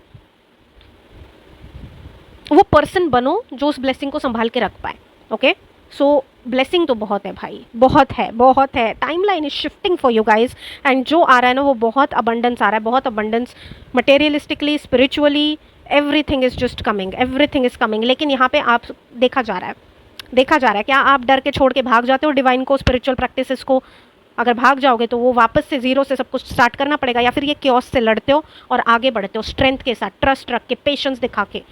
वो पर्सन बनो जो उस ब्लेसिंग को संभाल के रख पाए। ओके, सो ब्लेसिंग तो बहुत है भाई, बहुत है, बहुत है। Time line is shifting for you guys, and जो आ रहा है ना वो बहुत अबंडेंस आ रहा है, बहुत abundance, materialistically, spiritually, everything is just coming, everything is coming. लेकिन यहाँ पे आप देखा जा रहा है, देखा जा रहा है, क्या आप डर के छोड़ के भाग जाते हो डिवाइन को, स्पिरिचुअल प्रैक्टिसेस को? अगर भाग जाओगे तो वो वापस से जीरो से सब कुछ स्टार्ट करना पड़ेगा, या फिर ये क्योस से लड़ते हो और आगे बढ़ते हो स्ट्रेंथ के साथ, ट्रस्ट रख के, पेशेंस दिखा के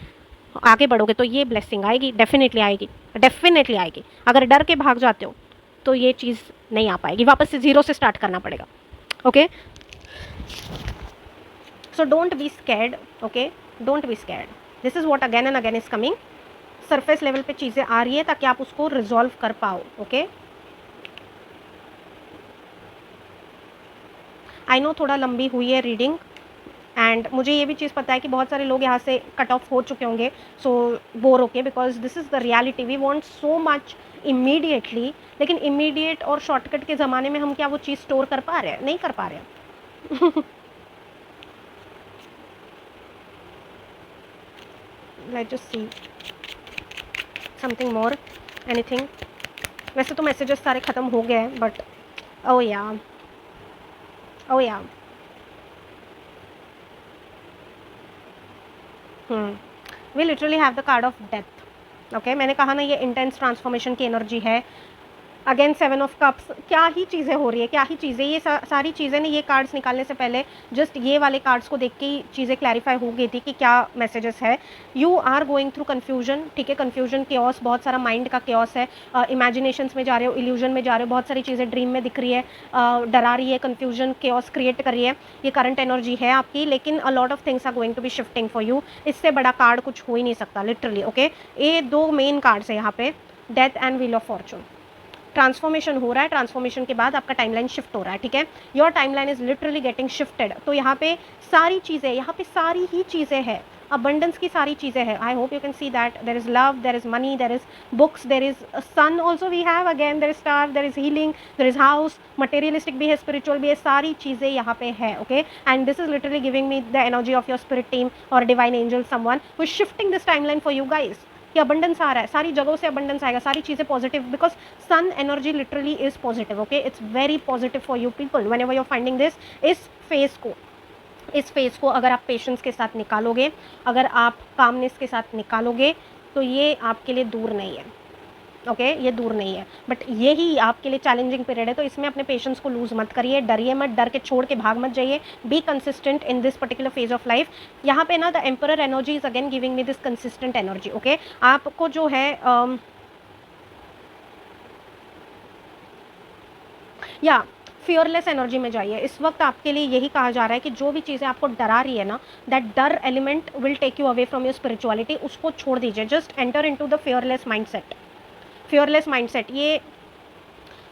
आगे बढ़ोगे, तो ये ब्लेसिंग आएगी, डेफिनेटली आएगी, डेफिनेटली आएगी। अगर डर के भाग जाते हो तो ये चीज़ नहीं आ पाएगी, वापस से जीरो से स्टार्ट करना पड़ेगा। Okay, so don't be scared, okay, don't be scared, this is what again and again is coming. Surface level पे चीज़ें आ रही है ताकि आप उसको रिजॉल्व कर पाओ। ओके, आई नो थोड़ा लंबी हुई है रीडिंग, एंड मुझे ये भी चीज़ पता है कि बहुत सारे लोग यहाँ से कट ऑफ हो चुके होंगे, सो बोर होके, because this is the reality, we want so much immediately, लेकिन इमीडिएट और शॉर्टकट के ज़माने में हम क्या वो चीज़ स्टोर कर पा रहे हैं? नहीं कर पा रहे हैं। Let's just see something more, anything. वैसे तो मैसेजेस सारे ख़त्म हो गए हैं, but O yeah, oh yeah, we literally have the card of death. Okay, मैंने कहा ना ये इंटेंस ट्रांसफॉर्मेशन की एनर्जी है। अगेन 7 ऑफ कप्स, क्या ही चीज़ें हो रही है, क्या ही चीज़ें, ये सारी चीज़ें ना, ये कार्ड्स निकालने से पहले जस्ट ये वाले कार्ड्स को देख के ही चीज़ें क्लैरिफाई हो गई थी कि क्या मैसेजेस है। You are going through confusion, ठीक है, कन्फ्यूजन, केओस, बहुत सारा माइंड का केओस है, इमेजिनेशंस में जा रहे हो, इल्यूजन में जा रहे हो, बहुत सारी चीज़ें ड्रीम में दिख रही है, डरा रही है, कन्फ्यूजन, केओस क्रिएट कर रही है, ये करंट एनर्जी है आपकी। लेकिन a lot of things are going to be shifting for you, इससे बड़ा कार्ड कुछ हो ही नहीं सकता, लिटरली। ओके, ये दो मेन कार्ड्स है यहाँ पे, death and wheel of Fortune. Transformation हो रहा है, ट्रांसफॉर्मेशन के बाद आपका टाइमलाइन शिफ्ट हो रहा है, ठीक है, your timeline is literally getting shifted. तो यहाँ पे सारी चीज़ें, यहाँ पे सारी ही चीज़ें हैं, अबंडेंस की सारी चीज़ें हैं। I hope you can see that there is love, there is money, there is books, there is sun also we have, again there is star, there is healing, there is house, materialistic भी है, spiritual भी है, सारी चीज़ें यहाँ पे है। Okay, and this is literally giving me the energy of your spirit team और divine angel, someone who is shifting this timeline for you guys, कि अबंडेंस आ रहा है, सारी जगहों से अबंडेंस आएगा, सारी चीज़ें positive, because sun energy literally is positive. Okay, it's very positive for you people whenever you are finding this. इस फेज़ को अगर आप पेशेंस के साथ निकालोगे, अगर आप कामनेस के साथ निकालोगे, तो ये आपके लिए दूर नहीं है। ओके, ये दूर नहीं है, बट यही आपके लिए चैलेंजिंग पीरियड है। तो इसमें अपने पेशेंस को लूज़ मत करिए, डरिए मत, डर के छोड़ के भाग मत जाइए, be consistent in this particular phase of life. यहाँ पे ना the emperor energy is again giving me this consistent energy. Okay, आपको जो है या फियरलेस एनर्जी में जाइए। इस वक्त आपके लिए यही कहा जा रहा है कि जो भी चीज़ें आपको डरा रही है ना, that dar element will take you away from your spirituality, उसको छोड़ दीजिए, just enter into the fearless mindset. Fearless mindset, ये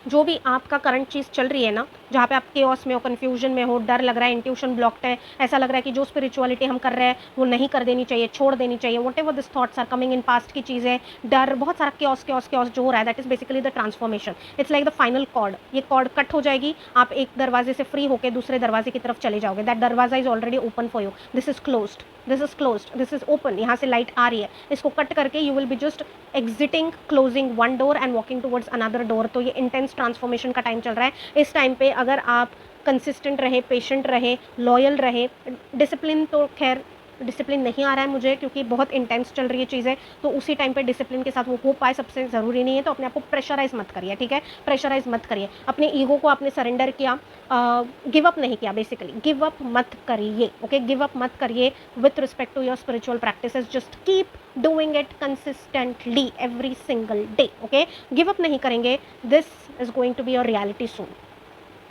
जो भी आपका करंट चीज़ चल रही है ना, जहाँ पे आप केओस में हो, कन्फ्यूजन में हो, डर लग रहा है, इंट्यूशन ब्लॉक्ड है, ऐसा लग रहा है कि जो स्पिरिचुअलिटी हम कर रहे हैं वो नहीं कर देनी चाहिए, छोड़ देनी चाहिए, whatever this thoughts are coming in past की चीज़ें, डर, बहुत सारा केओस केओस केओस जो हो रहा है, that is basically the transformation. It's like the final cord, ये कॉर्ड कट हो जाएगी, आप एक दरवाजे से फ्री होकर दूसरे दरवाजे की तरफ चले जाओगे। दैट दरवाजा is already open for you, this is closed, this is closed, this is open, यहाँ से लाइट आ रही है, इसको कट करके you will be just exiting, closing one door and walking towards another door. तो ये इंटेंस ट्रांसफॉर्मेशन का time चल रहा है। इस टाइम पे अगर आप कंसिस्टेंट रहे, पेशेंट रहे, लॉयल रहे, डिसिप्लिन तो खैर डिसिप्लिन नहीं आ रहा है मुझे क्योंकि बहुत इंटेंस चल रही है चीज़ें, तो उसी टाइम पे डिसिप्लिन के साथ वो हो पाए सबसे ज़रूरी नहीं है। तो अपने आप को प्रेशराइज मत करिए, ठीक है, प्रेशराइज मत करिए, अपने ईगो को आपने सरेंडर किया, गिव अप नहीं किया, बेसिकली गिव अप मत करिए, ओके, गिव अप मत करिए with respect to your spiritual practices, just keep doing it consistently every single day, okay, give up नहीं करेंगे, this is going to be your reality soon,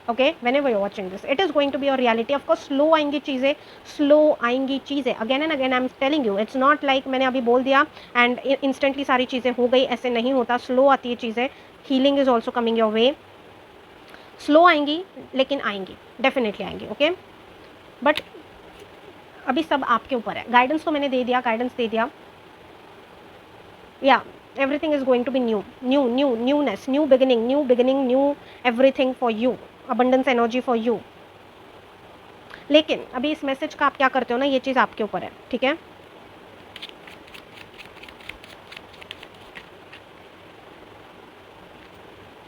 okay, whenever you're watching this it is going to be your reality। of course slow आएंगी चीज़ें, slow आएंगी चीज़ें, again and again I am telling you, it's not like मैंने अभी बोल दिया and instantly सारी चीज़ें हो गई, ऐसे नहीं होता, स्लो आती है चीज़ें। Healing is also coming your way, slow आएंगी लेकिन आएंगी, डेफिनेटली आएंगी, ओके, बट अभी सब आपके ऊपर है। गाइडेंस तो मैंने दे दिया, गाइडेंस दे दिया, या everything is going to be newness, new beginning, new everything for you, abundance energy for you। लेकिन अभी इस मैसेज का आप क्या करते हो ना, ये चीज़ आपके ऊपर है, ठीक है,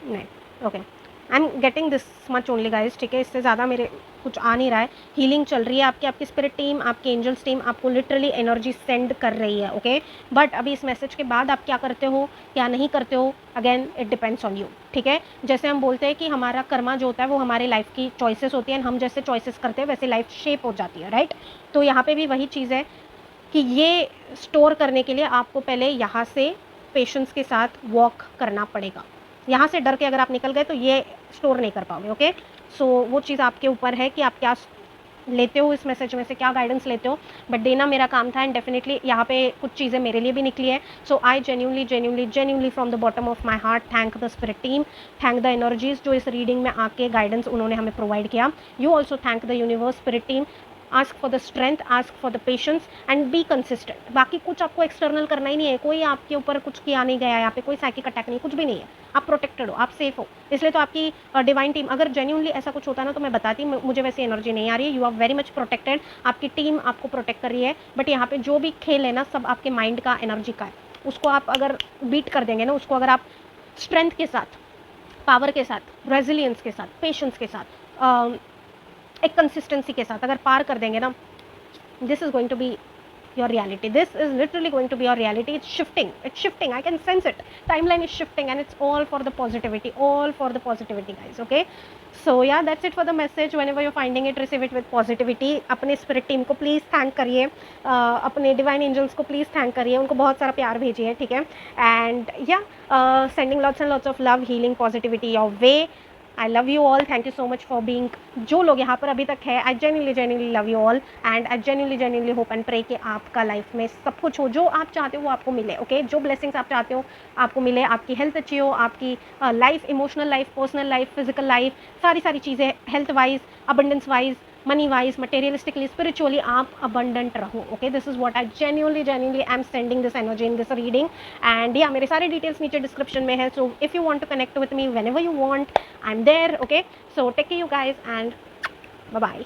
नहीं, okay, I am getting this much only guys, ठीक है, इससे ज़्यादा मेरे कुछ आ नहीं रहा है। हीलिंग चल रही है, आपकी स्पिरिट टीम, आपकी एंजल्स टीम आपको लिटरली एनर्जी सेंड कर रही है, ओके, बट अभी इस मैसेज के बाद आप क्या करते हो, क्या नहीं करते हो, again it depends on you, ठीक है। जैसे हम बोलते हैं कि हमारा कर्मा जो होता है वो हमारे लाइफ की चॉइसेस होती हैं, हम जैसे चॉइसेस करते हैं वैसे लाइफ शेप हो जाती है, राइट। तो यहाँ पे भी वही चीज़ है कि ये स्टोर करने के लिए आपको पहले यहाँ से पेशेंस के साथ वॉक करना पड़ेगा। यहाँ से डर के अगर आप निकल गए तो ये स्टोर नहीं कर पाओगे, ओके। सो वो चीज़ आपके ऊपर है कि आप क्या लेते हो इस मैसेज में से, क्या गाइडेंस लेते हो, बट देना मेरा काम था एंड डेफिनेटली यहाँ पे कुछ चीज़ें मेरे लिए भी निकली है। So I genuinely from the bottom of my heart thank the spirit team, thank the energies जो इस रीडिंग में आके गाइडेंस उन्होंने हमें प्रोवाइड किया। You also thank the universe, spirit team, ask for the strength, ask for the patience and be consistent. बाकी कुछ आपको एक्सटर्नल करना ही नहीं है, कोई आपके ऊपर कुछ किया नहीं गया, यहाँ पे कोई साइकिक अटैक नहीं, कुछ भी नहीं है, आप प्रोटेक्टेड हो, आप सेफ हो। इसलिए तो आपकी डिवाइन टीम, अगर जेन्यूनली ऐसा कुछ होता ना तो मैं बताती, मुझे वैसी एनर्जी नहीं आ रही है, you are very much protected, आपकी टीम आपको प्रोटेक्ट कर रही है, बट यहाँ पे जो भी खेल है ना सब आपके माइंड का, एनर्जी का है। उसको आप अगर बीट कर देंगे ना, उसको अगर आप स्ट्रेंथ के साथ, पावर के साथ, रेजिलियंस के साथ, पेशेंस के साथ, एक कंसिस्टेंसी के साथ अगर पार कर देंगे ना, this is going to be your reality, this is literally going to be your reality। it's shifting, I can sense it, timeline is shifting and it's all for the positivity, guys, okay। so yeah, that's it for the message। whenever you're finding it, receive it with positivity। अपने spirit team को please thank करिए, अपने divine angels को please thank करिए, उनको बहुत सारा प्यार भेजिए, ठीक है। and yeah, sending lots and lots of love, healing, positivity your way। I love you all, thank you so much for being, जो लोग यहाँ पर अभी तक है, I genuinely love you all and I genuinely hope and pray कि आपका life में सब कुछ हो, जो आप चाहते हो वो आपको मिले, ओके, जो ब्लेसिंग्स आप चाहते हो आपको मिले, आपकी हेल्थ अच्छी हो, आपकी life, emotional life, personal life, physical life, सारी चीज़ें, health wise, abundance wise, money wise, materialistically, spiritually आप अबंडेंट रहो, okay. This is what I genuinely I am sending this energy in this reading and या मेरे सारे details नीचे description में है। So if you want to connect with me whenever you want, I am there, okay. So take care you guys and bye bye.